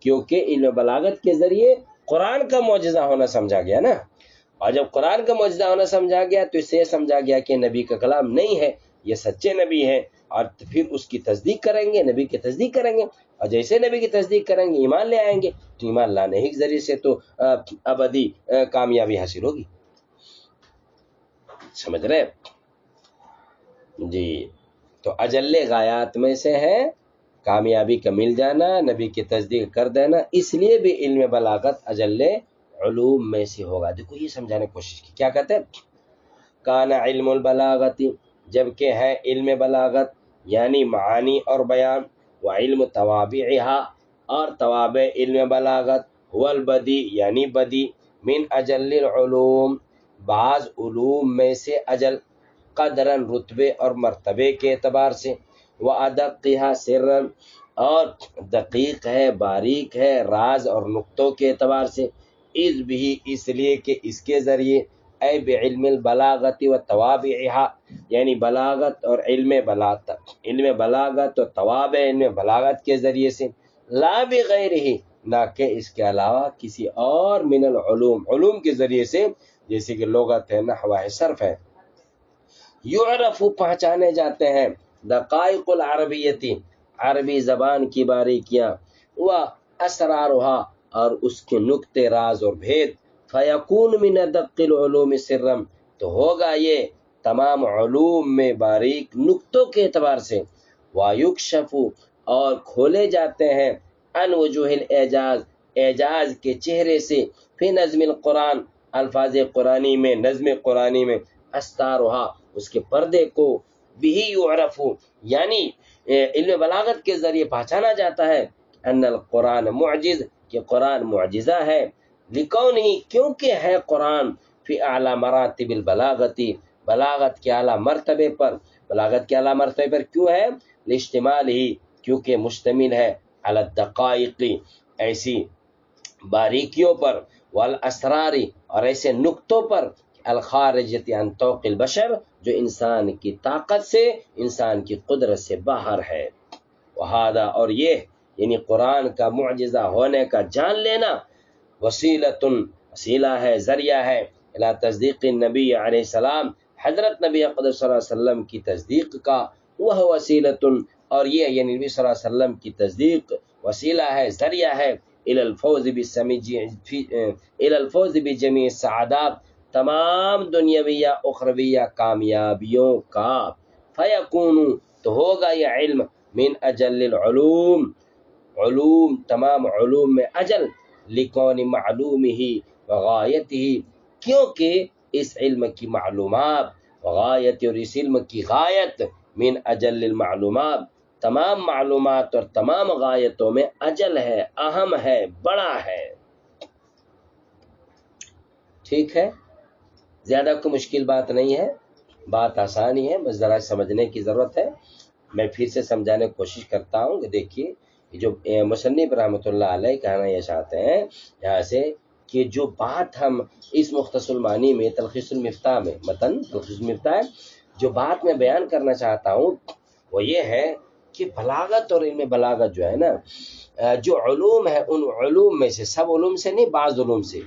کیونکہ علم بلاغت کے ذریعے قرآن کا معجزہ ہونا سمجھا گیا نا، اور جب قرآن کا معجزہ ہونا سمجھا گیا تو اس سے یہ سمجھا گیا کہ نبی کا کلام نہیں ہے، یہ سچے نبی ہیں، اور پھر اس کی تصدیق کریں گے، نبی کی تصدیق کریں گے، اور جیسے نبی کی تصدیق کریں گے ایمان لے آئیں گے، تو ایمان لانے ہی کے ذریعے سے تو ابدی کامیابی حاصل ہوگی۔ سمجھ رہے جی؟ تو اجل غایات میں سے ہے کامیابی کا مل جانا، نبی کی تصدیق کر دینا، اس لیے بھی علم بلاغت اجل علوم میں سے ہوگا۔ دیکھو یہ سمجھانے کی کوشش کی، کیا کہتے ہیں، کان علم البلاغت، جبکہ ہے علم بلاغت یعنی معانی اور بیان، و علم توابعها، اور توابع علم بلاغت، هو البدی یعنی بدی، من اجل العلوم، بعض علوم میں سے اجل، قدرن رتبے اور مرتبے کے اعتبار سے، و ادقها سرا، اور دقیق ہے، باریک ہے، راز اور نقطوں کے اعتبار سے، اذ بھی اس لیے کہ اس کے ذریعے، اے بعلم البلاغت و توابعها، یعنی بلاغت اور علم بلاغت اور توابع علم بلاغت کے ذریعے سے، لا بغیرہ، نہ کہ اس کے علاوہ کسی اور، من العلوم، علوم کے ذریعے سے، جیسے کہ لغت ہے، نحو ہے، صرف ہے، یعرف پہچانے جاتے ہیں، دقائق العربیتی، عربی زبان کی باریکیاں، و اسرارها، اور اس کے نکتے، راز اور بھید، فیکون من ادق العلوم سرم، تو ہوگا یہ تمام علوم میں باریک نکتوں کے اعتبار سے، ویکشف، اور کھولے جاتے ہیں، عن وجوہ الاعجاز، اعجاز کے چہرے سے، فی نظم القرآن، الفاظ قرآنی میں، نظم قرآنی میں، استارها، اس کے پردے کو بھی یعرف، یعنی علم بلاغت کے ذریعے پہچانا جاتا ہے ان القرآن معجز، کہ قرآن معجزہ ہے، لکونہ، کیونکہ ہے قرآن فی اعلی مراتب البلاغتی، بلاغت کے اعلیٰ مرتبے پر، بلاغت کے اعلیٰ مرتبے پر کیوں ہے؟ لاجتمال ہی، کیونکہ مشتمل ہے علی الدقائق، ایسی باریکیوں پر، والاسرار، اور ایسے نقطوں پر، الخارجۃ عن طوق البشر، جو انسان کی طاقت سے، انسان کی قدرت سے باہر ہے۔ وہذا، اور یہ یعنی قرآن کا معجزہ ہونے کا جان لینا، وسیلۃ، وسیلہ ہے، ذریعہ ہے، الی تصدیق النبی علیہ السلام، حضرت نبی اقدس صلی اللہ علیہ وسلم کی تصدیق کا، وہ وسیلۃ، اور یہ یعنی نبی صلی اللہ علیہ وسلم کی تصدیق وسیلہ ہے، ذریعہ ہے، الی الفوز بجمیع السعادات، تمام دنیاویہ اخرویہ کامیابیوں کا، فیکون، تو ہوگا یہ علم، من اجل العلوم، علوم، تمام علوم میں اجل، لکون معلوم ہی وغایت ہی، کیونکہ اس علم کی معلومات، غایت، اور اس علم کی غایت، من اجل المعلومات، تمام معلومات اور تمام غایتوں میں اجل ہے، اہم ہے، بڑا ہے۔ ٹھیک ہے، زیادہ کوئی مشکل بات نہیں ہے، بات آسانی ہے، بس ذرا سمجھنے کی ضرورت ہے۔ میں پھر سے سمجھانے کی کوشش کرتا ہوں کہ دیکھیے جو مصنف رحمۃ اللہ علیہ کہنا یہ چاہتے ہیں یہاں سے، کہ جو بات ہم اس مختصر المعانی میں تلخیص المفتاح میں، متن تلخیص المفتاح، جو بات میں بیان کرنا چاہتا ہوں وہ یہ ہے کہ بلاغت اور علم بلاغت جو ہے نا، جو علوم ہے ان علوم میں سے، سب علوم سے نہیں، بعض علوم سے،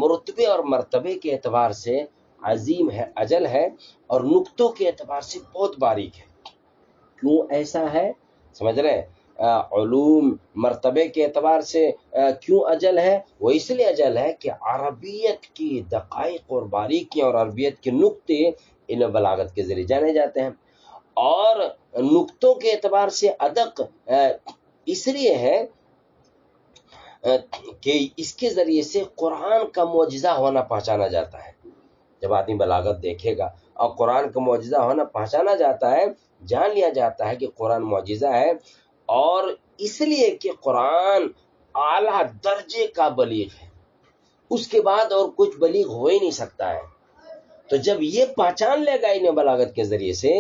مرتبے اور مرتبے کے اعتبار سے عظیم ہے، اجل ہے، اور نقطوں کے اعتبار سے بہت باریک ہے۔ کیوں ایسا ہے؟ سمجھ رہے ہیں؟ علوم مرتبے کے اعتبار سے کیوں اجل ہے؟ وہ اس لیے اجل ہے کہ عربیت کی دقائق اور باریکیاں اور عربیت کے نقطے علم بلاغت کے ذریعے جانے جاتے ہیں، اور نقطوں کے اعتبار سے ادق اس لیے ہے کہ اس کے ذریعے سے قرآن کا معجزہ ہونا پہچانا جاتا ہے۔ جب آدمی بلاغت دیکھے گا اور قرآن کا معجزہ ہونا پہچانا جاتا ہے، جان لیا جاتا ہے کہ قرآن معجزہ ہے، اور اس لیے کہ قرآن اعلیٰ درجے کا بلیغ ہے، اس کے بعد اور کچھ بلیغ ہو ہی نہیں سکتا ہے۔ تو جب یہ پہچان لے گا انہیں بلاغت کے ذریعے سے،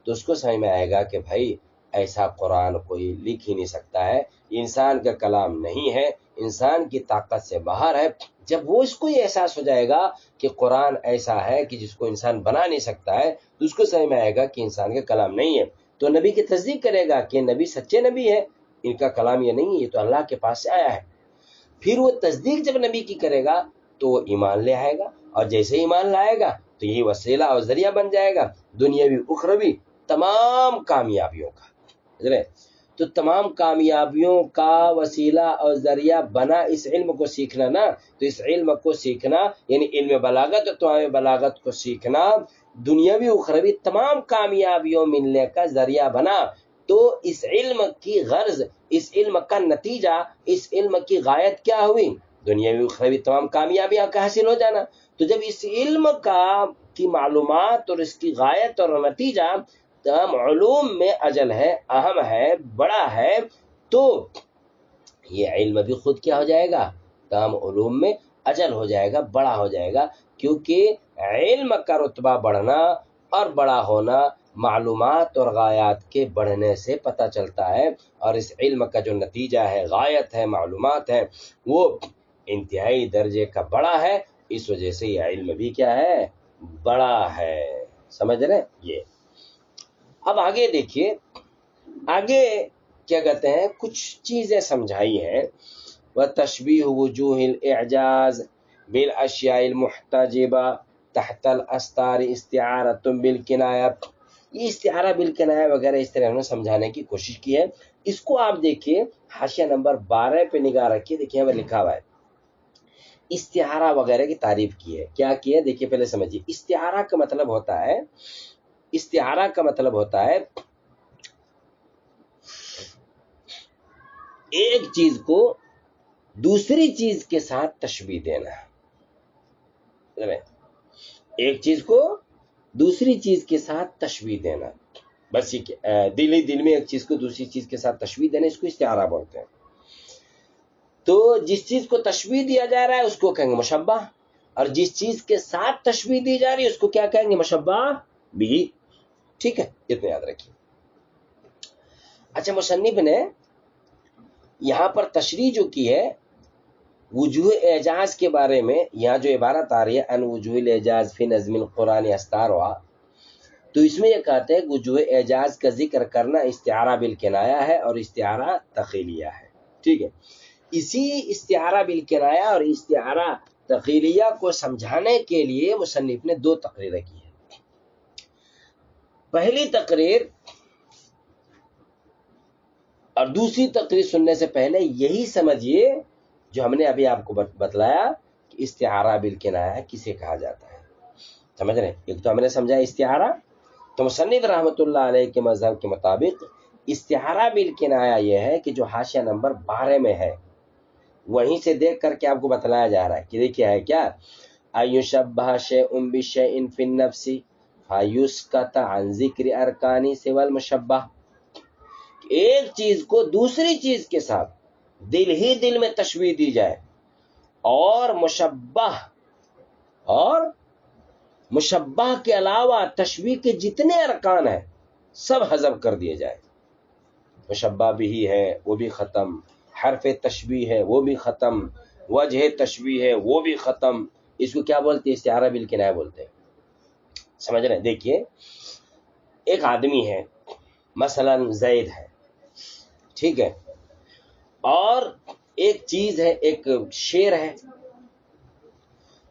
تو اس کو سمجھ میں آئے گا کہ بھائی ایسا قرآن کوئی لکھ ہی نہیں سکتا ہے، یہ انسان کا کلام نہیں ہے، انسان کی طاقت سے باہر ہے۔ جب وہ اس کو یہ احساس ہو جائے گا کہ قرآن ایسا ہے کہ جس کو انسان بنا نہیں سکتا ہے، تو اس کو سمجھ میں آئے گا کہ انسان کا کلام نہیں ہے، تو نبی کی تصدیق کرے گا کہ نبی سچے نبی ہے، ان کا کلام یہ نہیں ہے، یہ تو اللہ کے پاس سے آیا ہے۔ پھر وہ تصدیق جب نبی کی کرے گا تو وہ ایمان لے آئے گا، اور جیسے ایمان لائے گا تو یہی وسیلہ اور ذریعہ بن جائے گا دنیاوی اخروی تمام کامیابیوں کا۔ تو تمام کامیابیوں کا وسیلہ اور ذریعہ بنا اس علم کو سیکھنا نا، تو اس علم کو سیکھنا یعنی علم بلاغت اور توام بلاغت کو سیکھنا دنیاوی اخروی تمام کامیابیوں ملنے کا ذریعہ بنا۔ تو اس علم کی غرض، اس علم کا نتیجہ، اس علم کی غایت کیا ہوئی؟ دنیاوی اخروی تمام کامیابیاں کا حاصل ہو جانا۔ تو جب اس علم کی معلومات اور اس کی غایت اور نتیجہ تمام علوم میں اجل ہے، اہم ہے، بڑا ہے، تو یہ علم بھی خود کیا ہو جائے گا؟ تمام علوم میں اجل ہو جائے گا، بڑا ہو جائے گا، کیونکہ علم کا رتبہ بڑھنا اور بڑا ہونا معلومات اور غایات کے بڑھنے سے پتہ چلتا ہے، اور اس علم کا جو نتیجہ ہے، غایت ہے، معلومات ہے، وہ انتہائی درجے کا بڑا ہے، اس وجہ سے یہ علم بھی کیا ہے؟ بڑا ہے۔ سمجھ رہے؟ یہ اب آگے دیکھیے، آگے کیا کہتے ہیں، کچھ چیزیں سمجھائی ہیں۔ وَتَشْبِيهُ وُجُوهِ الْإِعْجَازِ بِالْأَشْيَاءِ الْمُحْتَجِبَةِ تَحْتَ الْأَسْتَارِ اسْتِعَارَةٌ بِالْكِنَایَةِ، یہ استعارہ بالکنایہ وغیرہ اس طرح ہم نے سمجھانے کی کوشش کی ہے۔ اس کو آپ دیکھیے حاشیہ نمبر 12 پہ نگاہ رکھیے، دیکھیے ہمیں لکھا ہوا ہے استعارہ وغیرہ کی تعریف کی ہے۔ کیا کی ہے؟ دیکھیے پہلے سمجھیے۔ استعارہ کا مطلب ہوتا ہے، استعارہ کا مطلب ہوتا ہے ایک چیز کو دوسری چیز کے ساتھ تشبیہ دینا۔ ایک چیز کو دوسری چیز کے ساتھ تشبیہ دینا، بس یہ دل ہی دل میں ایک چیز کو دوسری چیز کے ساتھ تشبیہ دینا، اس کو استعارہ بولتے ہیں۔ تو جس چیز کو تشبیہ دیا جا رہا ہے اس کو کہیں گے مشبہ، اور جس چیز کے ساتھ تشبیہ دی جا رہی ہے اس کو کیا کہیں گے؟ مشبہ بھی۔ ٹھیک ہے، اتنا یاد رکھیے۔ اچھا، مصنف نے یہاں پر تشریح جو کی ہے وجوہ اعجاز کے بارے میں، یہاں جو عبارت آ رہی ہے ان وجوہ الاعجاز فی نظم القرآن استاروا، تو اس میں یہ کہتے ہیں کہ وجوہ اعجاز کا ذکر کرنا استعارہ بالکنایہ ہے اور استعارہ تخیلیہ ہے۔ ٹھیک ہے، اسی استعارہ بالکنایہ اور استعارہ تخیلیہ کو سمجھانے کے لیے مصنف نے دو تقریریں کی ہیں۔ پہلی تقریر اور دوسری تقریر سننے سے پہلے یہی سمجھیے جو ہم نے ابھی آپ کو بتلایا کہ استعارہ بالکنایہ کسے کہا جاتا ہے۔ سمجھ رہے ہیں؟ ایک تو ہم نے سمجھا استعارہ، تو مصنف رحمۃ اللہ علیہ کے مذہب کے مطابق استعارہ بالکنایہ یہ ہے کہ جو حاشیہ نمبر 12 میں ہے وہیں سے دیکھ کر کے آپ کو بتلایا جا رہا ہے کہ دیکھیے ہے کیا، ایشبہ شیء بشیء فی النفس فیسکت عن ذکر ارکان سوى المشبہ، ایک چیز کو دوسری چیز کے ساتھ دل ہی دل میں تشبیہ دی جائے اور مشبہ کے علاوہ تشبیہ کے جتنے ارکان ہیں سب حذف کر دیے جائے، مشبہ بھی ہے وہ بھی ختم، حرف تشبیہ ہے وہ بھی ختم، وجہ تشبیہ ہے وہ بھی ختم، اس کو کیا بولتے ہیں؟ استعارہ بالکنایہ بولتے ہیں۔ سمجھ رہے ہیں؟ دیکھیے ایک آدمی ہے، مثلا زید ہے، ٹھیک ہے، اور ایک چیز ہے، ایک شیر ہے،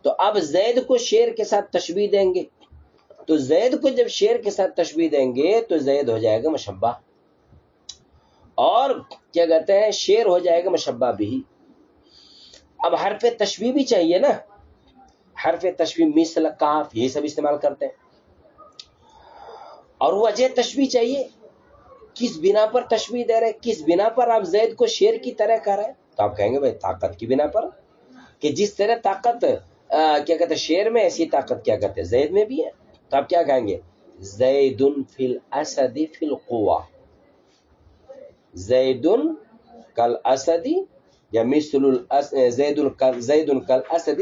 تو اب زید کو شیر کے ساتھ تشبیہ دیں گے، تو زید کو جب شیر کے ساتھ تشبیہ دیں گے تو زید ہو جائے گا مشبہ، اور کیا کہتے ہیں شیر ہو جائے گا مشبہ بھی۔ اب حرف تشبیہ بھی چاہیے نا، حرف تشبیہ مثل کاف یہ سب استعمال کرتے ہیں، اور وجہ تشبیہ چاہیے، کس بنا پر تشبیہ دے رہے، کس بنا پر آپ زید کو شیر کی طرح کر رہے ہیں، تو آپ کہیں گے بھائی طاقت کی بنا پر، کہ جس طرح طاقت کیا کہتے ہیں شیر میں، ایسی طاقت کیا کہتے ہیں زید میں بھی ہے، تو آپ کیا کہیں گے؟ زید فی الاسد فی القوہ، زید کالاسد یا مثل زید کالاسد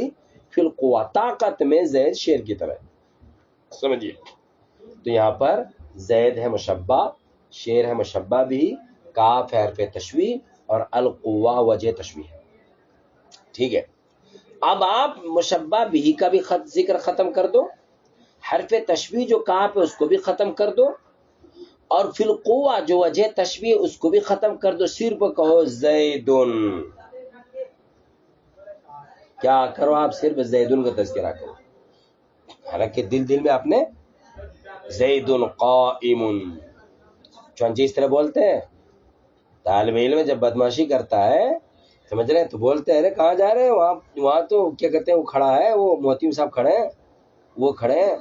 فی القوہ، طاقت میں زید شیر کی طرح، سمجھیے۔ تو یہاں پر زید ہے مشبہ، شیر ہے مشبہ بھی، کاف ہے حرف تشبیہ، اور القوہ وجہ تشبیہ ہے۔ ٹھیک ہے، اب آپ مشبہ بھی کا بھی ذکر ختم کر دو، حرف تشبیہ جو کاف ہے اس کو بھی ختم کر دو، اور فی القوہ جو وجہ تشبیہ اس کو بھی ختم کر دو، صرف کہو زیدن، کیا کرو آپ صرف زیدن کا تذکرہ کرو، حالانکہ دل میں آپ نے زید قائم، چونچہ اس طرح بولتے ہیں طالب علم جب بدماشی کرتا ہے، سمجھ رہے ہیں، تو بولتے ہیں کہاں جا رہے ہیں، وہاں تو کیا کہتے ہیں وہ کھڑا ہے، وہ محتیم صاحب کھڑے ہیں، وہ کھڑے ہیں،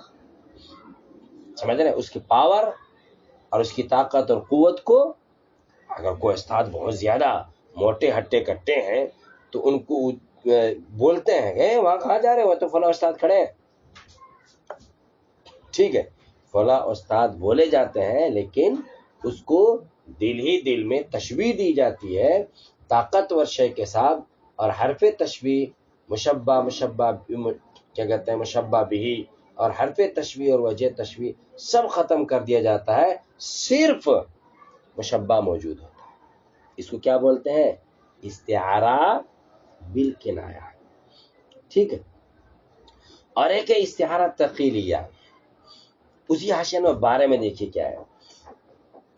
سمجھ رہے ہیں، اس کی پاور اور اس کی طاقت اور قوت کو، اگر کوئی استاد بہت زیادہ موٹے ہٹے کٹے ہیں تو ان کو بولتے ہیں وہاں کہاں جا رہے ہیں، وہ تو فلاں استاد کھڑے ہیں، ٹھیک ہے، فلاں استاد بولے جاتے ہیں، لیکن اس کو دل ہی دل میں تشبیہ دی جاتی ہے طاقتور شے کے ساتھ، اور حرف تشبیہ مشبہ کیا کہتے ہیں مشبہ بھی، اور حرف تشبیہ اور وجہ تشبیہ سب ختم کر دیا جاتا ہے، صرف مشبہ موجود ہوتا ہے، اس کو کیا بولتے ہیں؟ استعارہ بالکنایہ، ٹھیک ہے۔ اور ایک ہے استعارہ تخیلیہ، اسی حاشیہ نمبر 12 میں دیکھیے کیا ہے،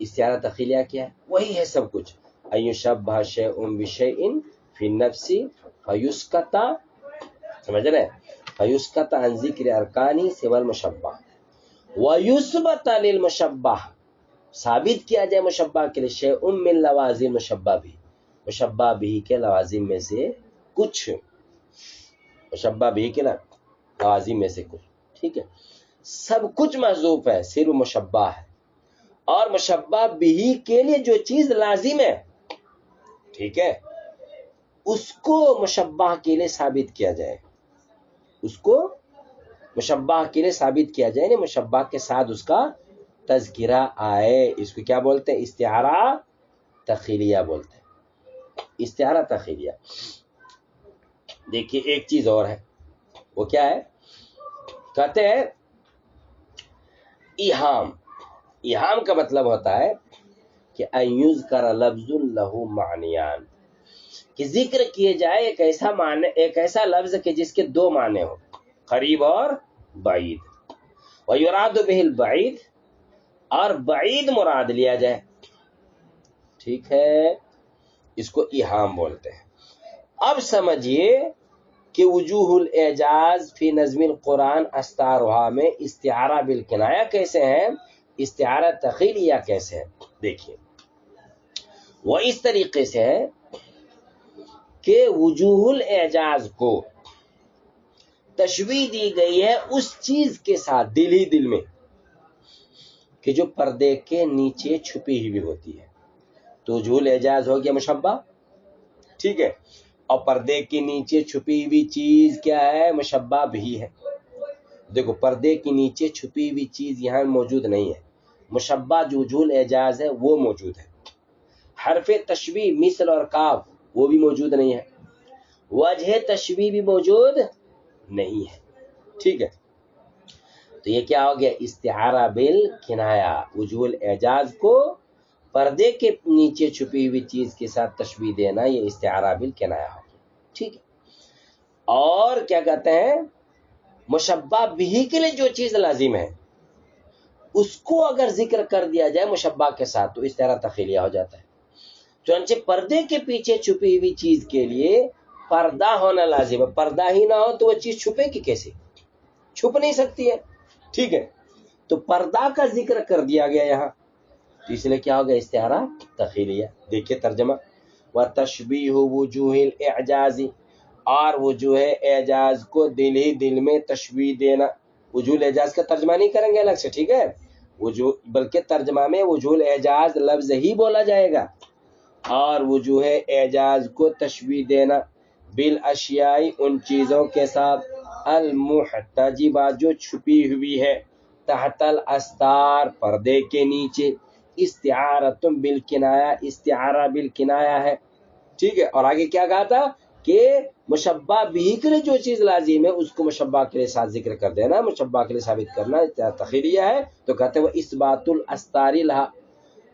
استعارہ تخیلیہ کیا ہے؟ وہی ہے سب کچھ، ایشبہ شیء بشیء فی النفس فیسکت، سمجھ رہے ہیں، فیسکت عن ذکر ارکان سوى المشبہ، ویثبت للمشبہ، ثابت کیا جائے مشبہ کے لیے، شیء من لوازم مشبہ بھی، مشبہ بھی کے لوازم میں سے کچھ، مشبہ بھی کے لوازم میں سے کچھ، ٹھیک ہے، سب کچھ محذوف ہے، صرف مشبہ ہے، اور مشبہ بھی کے لیے جو چیز لازم ہے، ٹھیک ہے، اس کو مشبہ کے لیے ثابت کیا جائے، اس کو مشبہ کے لیے ثابت کیا جائے، یعنی مشبہ کے ساتھ اس کا تذکرہ آئے، اس کو کیا بولتے ہیں؟ استعارہ تخیلیہ بولتے ہیں، استعارہ تخیلیہ۔ دیکھیے ایک چیز اور ہے، وہ کیا ہے؟ کہتے ہیں ایہام۔ ایہام کا مطلب ہوتا ہے کہ ان یذکر لفظ له معنیان، کہ ذکر کیے جائے ایک ایسا لفظ کہ جس کے دو معنی ہو، قریب اور بعید۔ وَيُرَادُ بِهِ الْبَعِيد، اور بعید مراد لیا جائے، ٹھیک ہے، اس کو ایہام بولتے ہیں۔ اب سمجھیے کہ وجوہ الاعجاز فی نظم القرآن استارها میں استعارہ بالکنایہ کیسے ہیں، استعارہ تخیلیہ کیسے ہیں؟ دیکھیے وہ اس طریقے سے ہے کہ وجوہ الاعجاز کو تشبیہ دی گئی ہے اس چیز کے ساتھ، دل ہی دل میں، کہ جو پردے کے نیچے چھپی ہوئی ہوتی ہے۔ تو وجوہ الاعجاز ہو گیا مشبہ، ٹھیک ہے، اور پردے کے نیچے چھپی ہوئی چیز کیا ہے؟ مشبہ بھی ہے۔ دیکھو پردے کے نیچے چھپی ہوئی چیز یہاں موجود نہیں ہے، مشبہ جو وجوہ الاعجاز ہے وہ موجود ہے۔ حرف تشبیہ مثل اور کاف وہ بھی موجود نہیں ہے، وجہ تشبیہ بھی موجود نہیں ہے، ٹھیک ہے۔ تو یہ کیا ہو گیا؟ استعارہ بالکنایہ، وجوہ الاعجاز کو پردے کے نیچے چھپی ہوئی چیز کے ساتھ تشبیہ دینا، یہ استعارہ بالکنایہ ہو گیا، ٹھیک ہے۔ اور کیا کہتے ہیں؟ مشبہ بھی کے لیے جو چیز لازم ہے اس کو اگر ذکر کر دیا جائے مشبہ کے ساتھ تو استعارہ تخیلیہ ہو جاتا ہے۔ چنانچہ پردے کے پیچھے چھپی ہوئی چیز کے لیے پردہ ہونا لازم ہے، پردہ ہی نہ ہو تو وہ چیز چھپے گی کیسے؟ چھپ نہیں سکتی ہے، ٹھیک ہے۔ تو پردہ کا ذکر کر دیا گیا یہاں، تو اس لیے کیا ہو گیا؟ استعارہ تخیلیہ۔ دیکھیے ترجمہ، وَتَشْبِیہُ وُجُوہِ الْإِعْجَازِ، اور وجوہ اعجاز کو دل ہی دل میں تشبیہ دینا۔ وجوہ الاعجاز کا ترجمہ نہیں کریں گے الگ سے، ٹھیک ہے، بلکہ ترجمہ میں وجوہ الاعجاز لفظ ہی بولا جائے گا، اور وجوہ اعجاز کو تشبیہ دینا بالاشیاء ان چیزوں کے ساتھ، المحتجبہ جو چھپی ہوئی ہے، تحت الاستار پردے کے نیچے، استعارۃ بالکنایہ استعارہ بالکنایہ ہے، ٹھیک ہے۔ اور آگے کیا کہا تھا کہ مشبہ بھی کے لیے جو چیز لازم ہے اس کو مشبہ کے لیے ساتھ ذکر کر دینا، مشبہ کے لیے ثابت کرنا استعارہ تخیلیہ ہے۔ تو کہتے ہیں وہ اثبات الاستار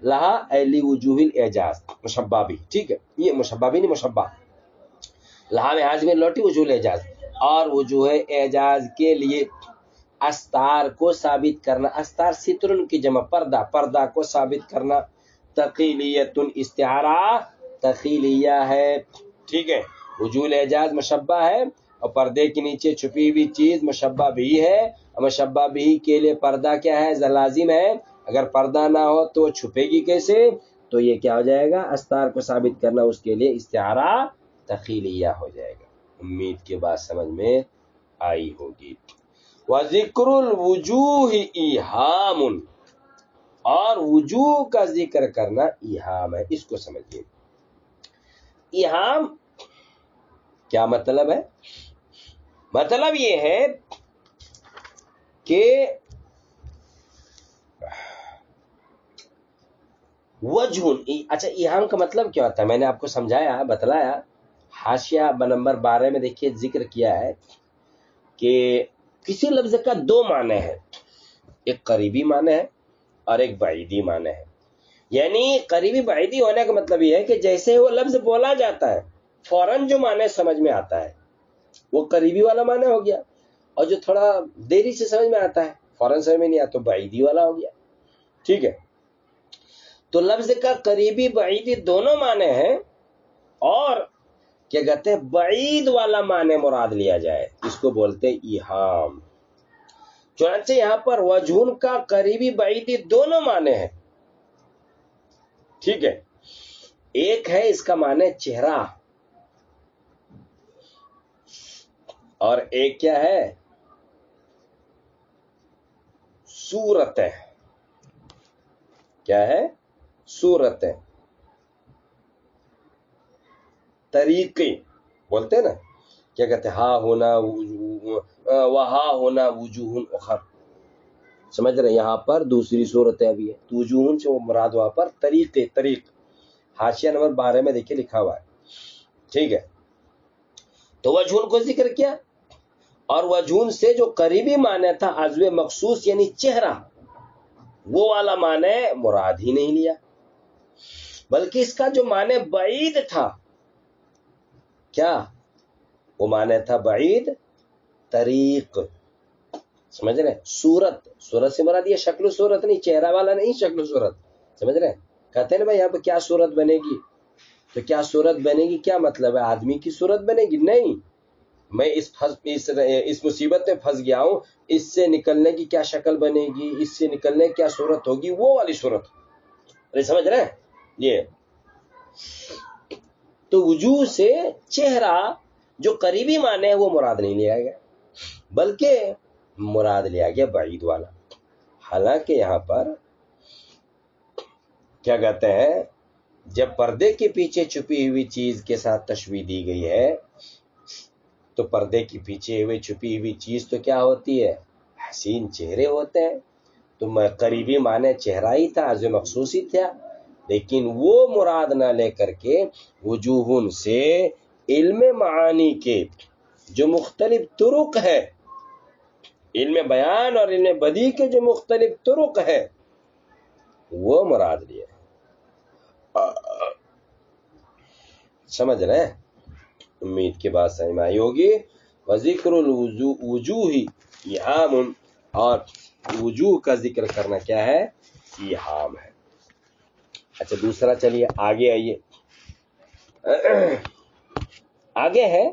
لہا ایلی وجوہ الاعجاز، مشبہ بھی، ٹھیک ہے، یہ مشبہ بھی نہیں، مشبہ لہا میں حاضر میں لوٹی وجوہ الاعجاز، اور وجوہ اعجاز کے لیے استار کو ثابت کرنا، استار سترن کی جمع پردہ، پردہ کو ثابت کرنا، تخیلیت استعارہ تخیلیہ ہے، ٹھیک ہے۔ وجوہ الاعجاز مشبہ ہے اور پردے کے نیچے چھپی ہوئی چیز مشبہ بھی ہے، اور مشبہ بھی کے لیے پردہ کیا ہے؟ لازم ہے، اگر پردہ نہ ہو تو چھپے گی کیسے؟ تو یہ کیا ہو جائے گا؟ استار کو ثابت کرنا اس کے لیے استعارہ تخیلیہ ہو جائے گا۔ امید کے بات سمجھ میں آئی ہوگی۔ وَذِكْرُ الْوُجُوهِ ایہام، اور وجوہ کا ذکر کرنا ایہام ہے، اس کو سمجھیے۔ ایہام کیا مطلب ہے؟ مطلب یہ ہے کہ وجہ، اچھا ایہام کا مطلب کیا ہوتا ہے؟ میں نے آپ کو سمجھایا، بتلایا، حاشیہ نمبر 12 میں دیکھیے ذکر کیا ہے کہ کسی لفظ کا دو معنی ہے، ایک قریبی معنی ہے اور ایک بعیدی معنی ہے۔ یعنی قریبی بعیدی ہونے کا مطلب یہ ہے کہ جیسے وہ لفظ بولا جاتا ہے فوراً جو معنی سمجھ میں آتا ہے وہ قریبی والا معنی ہو گیا، اور جو تھوڑا دیری سے سمجھ میں آتا ہے فوراً سمجھ میں نہیں آتا تو بعیدی والا ہو گیا، ٹھیک ہے۔ تو لفظ کا قریبی بعیدی دونوں معنی ہیں، اور کیا کہتے ہیں؟ بعید والا معنی مراد لیا جائے اس کو بولتے ہیں ایہام۔ چنانچہ یہاں پر وجہن کا قریبی بعیدی دونوں معنی ہیں، ٹھیک ہے۔ ایک ہے اس کا معنی چہرہ، اور ایک کیا ہے؟ صورت ہے، کیا ہے؟ صورت ہے، طریقے بولتے ہیں نا، کیا کہتے ہیں، ہا ہونا وہا ہونا وجوہ اخر، سمجھ رہے ہیں؟ یہاں پر دوسری صورت ہے ابھی ہے، تو وجوہ سے وہ مراد وہاں پر طریق حاشیہ نمبر 12 میں دیکھیں لکھا ہوا ہے، ٹھیک ہے؟ تو وجہون کو ذکر کیا، اور وجہون سے جو قریبی معنی تھا عضو مخصوص یعنی چہرہ، وہ والا معنی مراد ہی نہیں لیا، بلکہ اس کا جو معنی بعید تھا، کیا وہ معنی تھا؟ بعید طریق، سمجھ رہے ہیں؟ صورت سے مراد یہ شکل و صورت نہیں، چہرہ والا نہیں، شکل و صورت، سمجھ رہے ہیں؟ کہتے ہیں نا بھائی یہاں پہ کیا صورت بنے گی، تو کیا صورت بنے گی کیا مطلب ہے؟ آدمی کی صورت بنے گی؟ نہیں، میں اس مصیبت میں پھنس گیا ہوں، اس سے نکلنے کی کیا شکل بنے گی، اس سے نکلنے کی کیا صورت ہوگی، وہ والی صورت، سمجھ رہے ہیں؟ یہ تو وجوہ سے چہرہ جو قریبی معنی ہے وہ مراد نہیں لیا گیا، بلکہ مراد لیا گیا بعید والا۔ حالانکہ یہاں پر کیا کہتے ہیں، جب پردے کے پیچھے چھپی ہوئی چیز کے ساتھ تشبیہ دی گئی ہے، تو پردے کے پیچھے ہوئی چھپی ہوئی چیز تو کیا ہوتی ہے؟ حسین چہرے ہوتے ہیں، تو قریبی معنی چہرہ ہی تھا، عضو مخصوص ہی تھا، لیکن وہ مراد نہ لے کر کے وجوہن سے علم معانی کے جو مختلف طرق ہے، علم بیان اور علم بدیع کے جو مختلف طرق ہے وہ مراد لیے، سمجھ رہے ہیں؟ امید کی بات سمجھ میں آئی ہوگی۔ وذکر الوجوہ ایہام، اور وجوہ کا ذکر کرنا کیا ہے؟ ایہام ہے۔ اچھا دوسرا، چلیے آگے آئیے، آگے ہے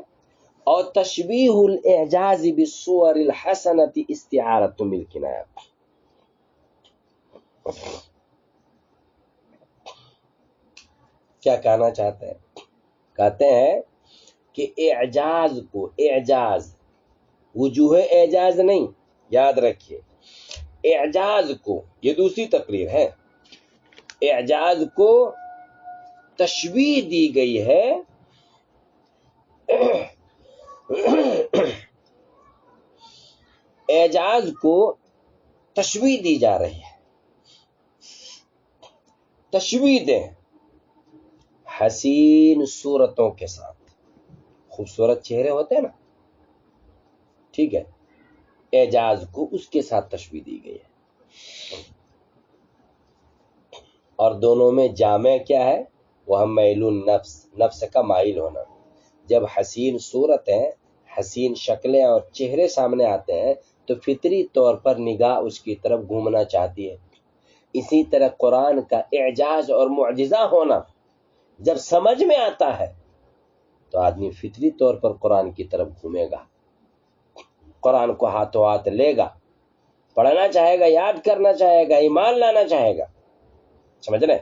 اور تشبیہ الاعجاز بالصور الحسنۃ استعارۃ بالکنایہ۔ کیا کہنا چاہتے ہیں؟ کہتے ہیں کہ اعجاز کو، اعجاز وجوہ اعجاز نہیں، یاد رکھیے، اعجاز کو، یہ دوسری تقریر ہے، اعجاز کو تشبیہ دی گئی ہے اعجاز کو تشبیہ دی جا رہی ہے، تشبیہ دیں حسین صورتوں کے ساتھ، خوبصورت چہرے ہوتے ہیں نا، ٹھیک ہے، اعجاز کو اس کے ساتھ تشبیہ دی گئی ہے، اور دونوں میں جامع کیا ہے؟ وہ ہم میل النفس، نفس کا مائل ہونا۔ جب حسین صورتیں، حسین شکلیں اور چہرے سامنے آتے ہیں تو فطری طور پر نگاہ اس کی طرف گھومنا چاہتی ہے۔ اسی طرح قرآن کا اعجاز اور معجزہ ہونا جب سمجھ میں آتا ہے تو آدمی فطری طور پر قرآن کی طرف گھومے گا، قرآن کو ہاتھوں ہاتھ لے گا، پڑھنا چاہے گا، یاد کرنا چاہے گا، ایمان لانا چاہے گا، سمجھ رہے؟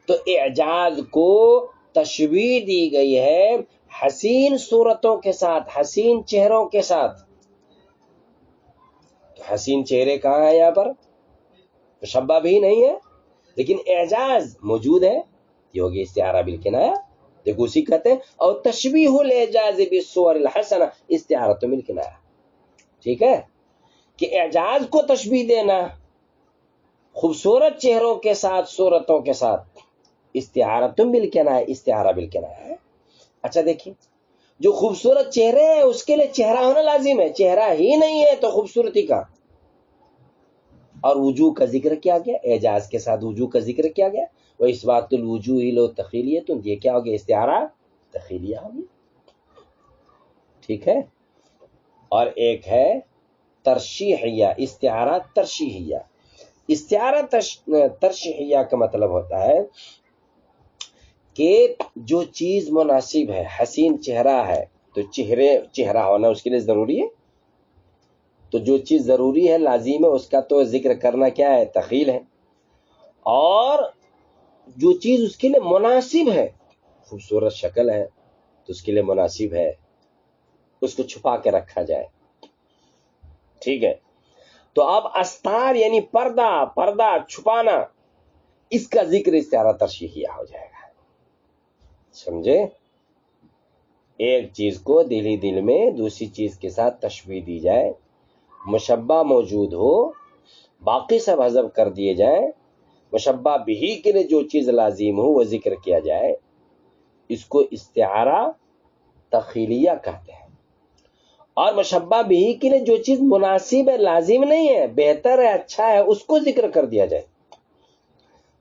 تو اعجاز کو تشبیہ دی گئی ہے حسین صورتوں کے ساتھ، حسین چہروں کے ساتھ۔ تو حسین چہرے کہاں ہیں یہاں پر؟ مشبہ بھی نہیں ہے، لیکن اعجاز موجود ہے، یہ ہوگی استعارہ بالکنایہ، دیکھو اسی کہتے ہیں اور تشبیہ الاعجاز بالصور الحسنہ استعارۃ بالکنایہ، ٹھیک ہے، کہ اعجاز کو تشبیہ دینا خوبصورت چہروں کے ساتھ، صورتوں کے ساتھ، استعارۃ بالکنایہ، استعارہ بالکنایہ ہے۔ اچھا دیکھیں، جو خوبصورت چہرے ہیں اس کے لیے چہرہ ہونا لازم ہے، چہرہ ہی نہیں ہے تو خوبصورتی کا، اور وجوہ کا ذکر کیا گیا، اعجاز کے ساتھ وجوہ کا ذکر کیا گیا، وہ اثبات الوجوہ لو تخیلیۃ، یہ کیا ہوگیا؟ استعارہ تخیلیہ ہوگی، ٹھیک ہے۔ اور ایک ہے ترشیحیہ، استعارہ ترشیحیہ۔ استعارہ ترشیحیہ کا مطلب ہوتا ہے کہ جو چیز مناسب ہے، حسین چہرہ ہے تو چہرہ ہونا اس کے لیے ضروری ہے، تو جو چیز ضروری ہے، لازم ہے، اس کا تو ذکر کرنا کیا ہے؟ تخیل ہے، اور جو چیز اس کے لیے مناسب ہے، خوبصورت شکل ہے تو اس کے لیے مناسب ہے اس کو چھپا کے رکھا جائے، ٹھیک ہے۔ تو اب استار یعنی پردہ چھپانا، اس کا ذکر استعارہ ترشیحیہ ہو جائے گا، سمجھے؟ ایک چیز کو دل ہی دل میں دوسری چیز کے ساتھ تشبیہ دی جائے، مشبہ موجود ہو، باقی سب حذف کر دیے جائیں، مشبہ بہی کے لیے جو چیز لازم ہو وہ ذکر کیا جائے، اس کو استعارہ تخیلیہ کہتے ہیں۔ اور مشبہ بہی کے لیے جو چیز مناسب ہے، لازم نہیں ہے، بہتر ہے، اچھا ہے، اس کو ذکر کر دیا جائے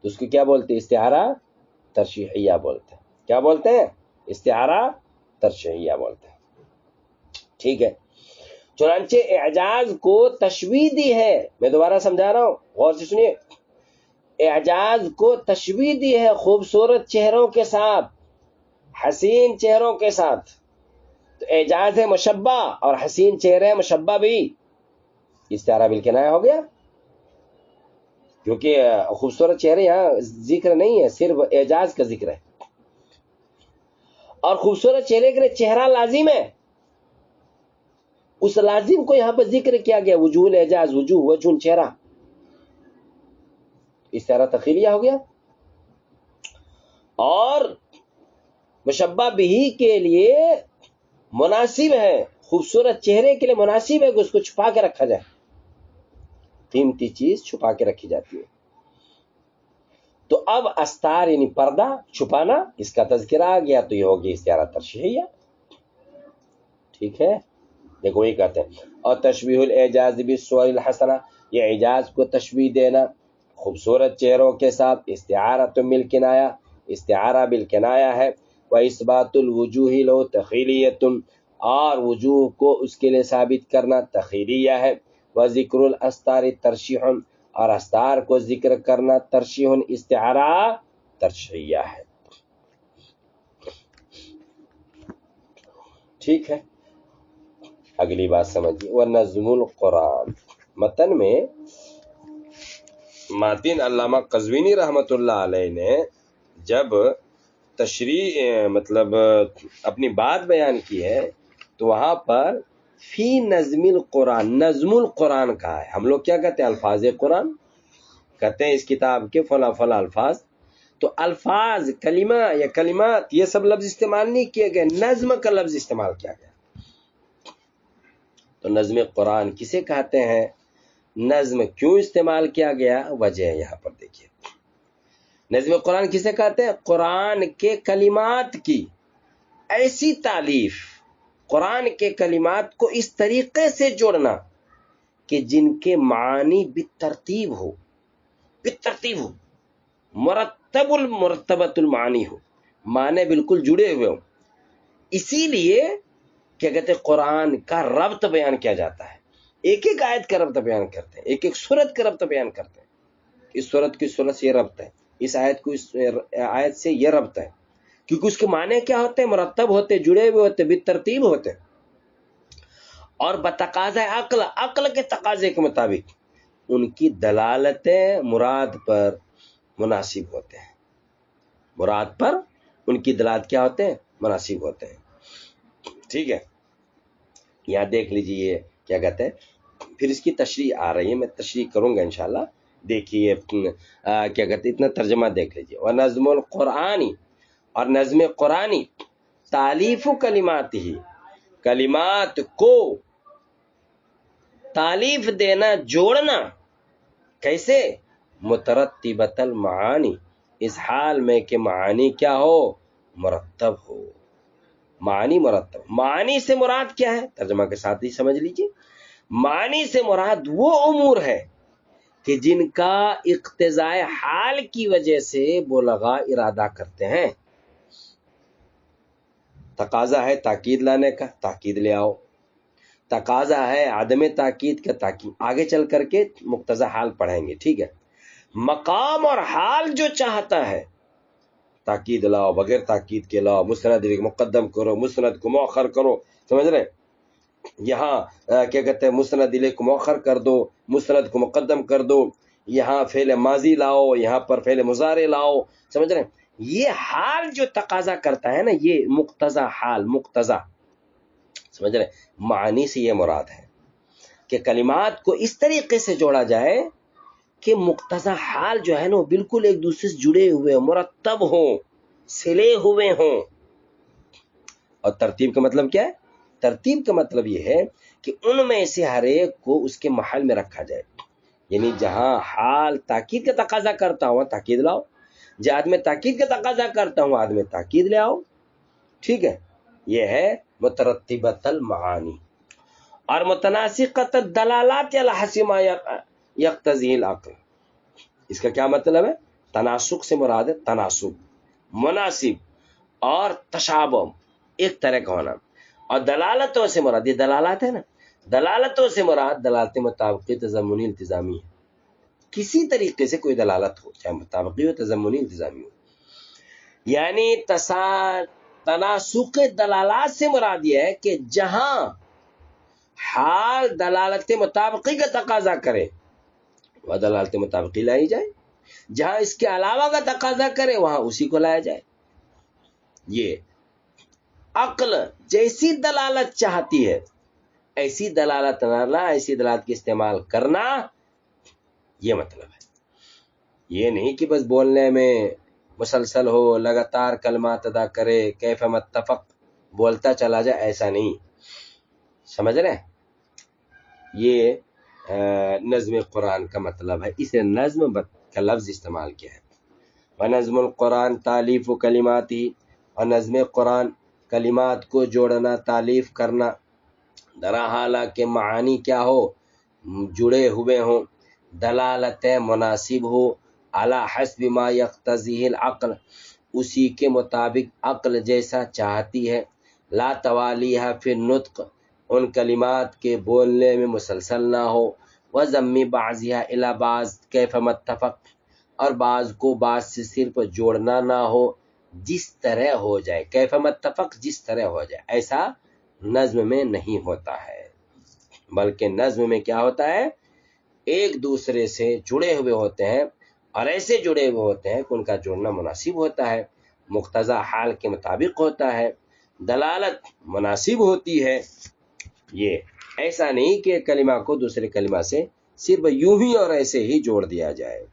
تو اس کو کیا بولتے ہیں؟ استعارہ ترشیحیہ بولتے ہیں۔ کیا بولتے ہیں؟ استعارہ ترشیحیہ بولتے ہیں۔ ٹھیک ہے، چنانچہ اعجاز کو تشبیہ دی ہے، میں دوبارہ سمجھا رہا ہوں، غور سے سنیے، اعجاز کو تشبیہ دی ہے خوبصورت چہروں کے ساتھ، حسین چہروں کے ساتھ۔ تو اعجاز ہے مشبہ اور حسین چہرے مشبہ بھی، استعارہ بالکنایہ ہو گیا، کیونکہ خوبصورت چہرے یہاں ذکر نہیں ہے، صرف اعجاز کا ذکر ہے، اور خوبصورت چہرے کے لیے چہرہ لازم ہے، اس لازم کو یہاں پر ذکر کیا گیا، وجوہ الاعجاز، وجوہ وجہ چہرہ، استعارہ تخیلیہ ہو گیا۔ اور مشبہ بہی کے لیے مناسب ہے، خوبصورت چہرے کے لیے مناسب ہے کہ اس کو چھپا کے رکھا جائے، قیمتی چیز چھپا کے رکھی جاتی ہے۔ تو اب استار یعنی پردہ، چھپانا، اس کا تذکرہ آ گیا تو یہ ہوگی استعارہ ترشیحیہ۔ ٹھیک ہے، دیکھو یہ کہتے ہیں، اور تشبیہ الاعجاز بالصور الحسنہ، یہ اعجاز کو تشبیہ دینا خوبصورت چہروں کے ساتھ، استعارۃ بالکنایہ، استعارہ بالکنایہ ہے، واثبات الوجوہ لہ تخیلیۃ، اور وجوہ کو اس کے لیے ثابت کرنا تخیلیہ ہے، وذکر الاستار ترشیح، اور استار کو ذکر کرنا ترشیح، استعارہ ترشیحیہ ہے۔ ٹھیک ہے، اگلی بات سمجھیے، ونظم القرآن، متن میں ماتن علامہ قزوینی رحمۃ اللہ علیہ نے جب تشریح مطلب اپنی بات بیان کی ہے تو وہاں پر فی نظم القرآن، نظم القرآن کہا ہے۔ ہم لوگ کیا کہتے ہیں؟ الفاظ قرآن کہتے ہیں، اس کتاب کے فلاں فلاں الفاظ، تو الفاظ، کلمہ یا کلمات، یہ سب لفظ استعمال نہیں کیے گئے، نظم کا لفظ استعمال کیا گیا۔ تو نظم قرآن کسے کہتے ہیں؟ نظم کیوں استعمال کیا گیا؟ وجہ ہے یہاں پر دیکھیے، نظم قرآن کسے کہتے ہیں؟ قرآن کے کلمات کی ایسی تالیف، قرآن کے کلمات کو اس طریقے سے جوڑنا کہ جن کے معنی بالترتیب ہو، بالترتیب ہو، مرتب المرتبت المعانی ہو، معنی بالکل جڑے ہوئے ہوں۔ اسی لیے کیا کہتے ہیں؟ قرآن کا ربط بیان کیا جاتا ہے، ایک ایک آیت کا ربط بیان کرتے ہیں، ایک ایک سورت کا ربط بیان کرتے ہیں، اس سورت کی سورت سے یہ ربط ہے، اس آیت کو اس آیت سے یہ ربط ہے، کیونکہ اس کے معنی کیا ہوتے ہیں؟ مرتب ہوتے، جڑے ہوئے ہوتے، بالترتیب ہوتے، اور بتقاضۂ عقل، عقل کے تقاضے کے مطابق ان کی دلالتیں مراد پر مناسب ہوتے ہیں، مراد پر ان کی دلالت کیا ہوتے ہیں؟ مناسب ہوتے ہیں۔ ٹھیک ہے، یہاں دیکھ لیجئے کیا کہتے ہیں، پھر اس کی تشریح آ رہی ہے، میں تشریح کروں گا انشاءاللہ۔ دیکھیے کیا کہتے ہیں، اتنا ترجمہ دیکھ لیجئے، ونظم القرآنی، اور نظم قرآنی، تالیف کلمات ہی، کلمات کو تالیف دینا، جوڑنا، کیسے؟ مترتبۃ المعانی، اس حال میں کہ معانی کیا ہو؟ مرتب ہو، معنی مرتب۔ معنی سے مراد کیا ہے؟ ترجمہ کے ساتھ ہی سمجھ لیجیے، معنی سے مراد وہ امور ہے کہ جن کا اقتضاء حال کی وجہ سے بلغاء ارادہ کرتے ہیں۔ تقاضا ہے تاکید لانے کا، تاکید لے آؤ، تقاضا ہے عدم تاکید کا، تاکید آگے چل کر کے مقتضی حال پڑھیں گے۔ ٹھیک ہے، مقام اور حال جو چاہتا ہے تاکید لاؤ، بغیر تاکید کے لاؤ، مسند مقدم کرو، مسند کو مؤخر کرو، سمجھ رہے؟ یہاں کیا کہتے ہیں؟ مسند کو مؤخر کر دو، مسند کو مقدم کر دو، یہاں فعل ماضی لاؤ، یہاں پر فعل مضارع لاؤ، سمجھ رہے؟ یہ حال جو تقاضا کرتا ہے نا، یہ مقتضی حال، مقتضی، سمجھ رہے؟ معنی سے یہ مراد ہے کہ کلمات کو اس طریقے سے جوڑا جائے کہ مقتضی حال جو ہے نا بالکل ایک دوسرے سے جڑے ہوئے، مرتب ہوں، سلے ہوئے ہوں، اور ترتیب کا مطلب کیا ہے؟ ترتیب کا مطلب یہ ہے کہ ان میں سے ہر ایک کو اس کے محل میں رکھا جائے، یعنی جہاں حال تاکید کا تقاضا کرتا ہوں تاکید لاؤ، جہاں میں تاکید کا تقاضا کرتا ہوں آدمی تاکید لے آؤ، ٹھیک ہے؟ یہ ہے مترتبۃ المعانی۔ اور متناسقۃ الدلالات علی حسب ما یقتضی العقل، اس کا کیا مطلب ہے؟ تناسق سے مراد ہے تناسب، مناسب اور تشابہ ایک طرح کا ہونا، اور دلالتوں سے مراد، یہ دلالات ہے نا، دلالتوں سے مراد دلالت مطابقی تضمنی التزامی ہے، کسی طریقے سے کوئی دلالت ہو، چاہے مطابقی ہو تضمنی التزامی ہو، یعنی تناسق دلالات سے مراد یہ ہے کہ جہاں حال دلالت مطابقی کا تقاضا کرے وہ دلالت مطابقی لائی جائے، جہاں اس کے علاوہ کا تقاضا کرے وہاں اسی کو لایا جائے۔ یہ عقل جیسی دلالت چاہتی ہے ایسی دلالت نہ، ایسی دلالت کی استعمال کرنا، یہ مطلب ہے۔ یہ نہیں کہ بس بولنے میں مسلسل ہو، لگاتار کلمات ادا کرے، کیف متفق بولتا چلا جائے، ایسا نہیں، سمجھ رہے ہیں؟ یہ نظم قرآن کا مطلب ہے، اسے نظم کا لفظ استعمال کیا ہے۔ ونظم القرآن تالیف و کلماتی، اور نظم قرآن کلمات کو جوڑنا، تالیف کرنا، درا حالہ کے معانی کیا ہو، جڑے ہوئے ہوں، دلالت مناسب ہو، علی حسب ما یقتضیہ العقل، اسی کے مطابق عقل جیسا چاہتی ہے، لا توالیہ فی النطق، ان کلمات کے بولنے میں مسلسل نہ ہو، وضم بعضها الی بعض کیف متفق، اور بعض کو بعض سے صرف جوڑنا نہ ہو، جس طرح ہو جائے، کیف متفق جس طرح ہو جائے، ایسا نظم میں نہیں ہوتا ہے، بلکہ نظم میں کیا ہوتا ہے؟ ایک دوسرے سے جڑے ہوئے ہوتے ہیں، اور ایسے جڑے ہوئے ہوتے ہیں کہ ان کا جڑنا مناسب ہوتا ہے، مقتضا حال کے مطابق ہوتا ہے، دلالت مناسب ہوتی ہے۔ یہ ایسا نہیں کہ کلمہ کو دوسرے کلمہ سے صرف یوں ہی اور ایسے ہی جوڑ دیا جائے۔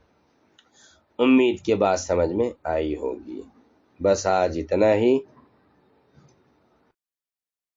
امید کے بات سمجھ میں آئی ہوگی۔ بس آج اتنا ہی۔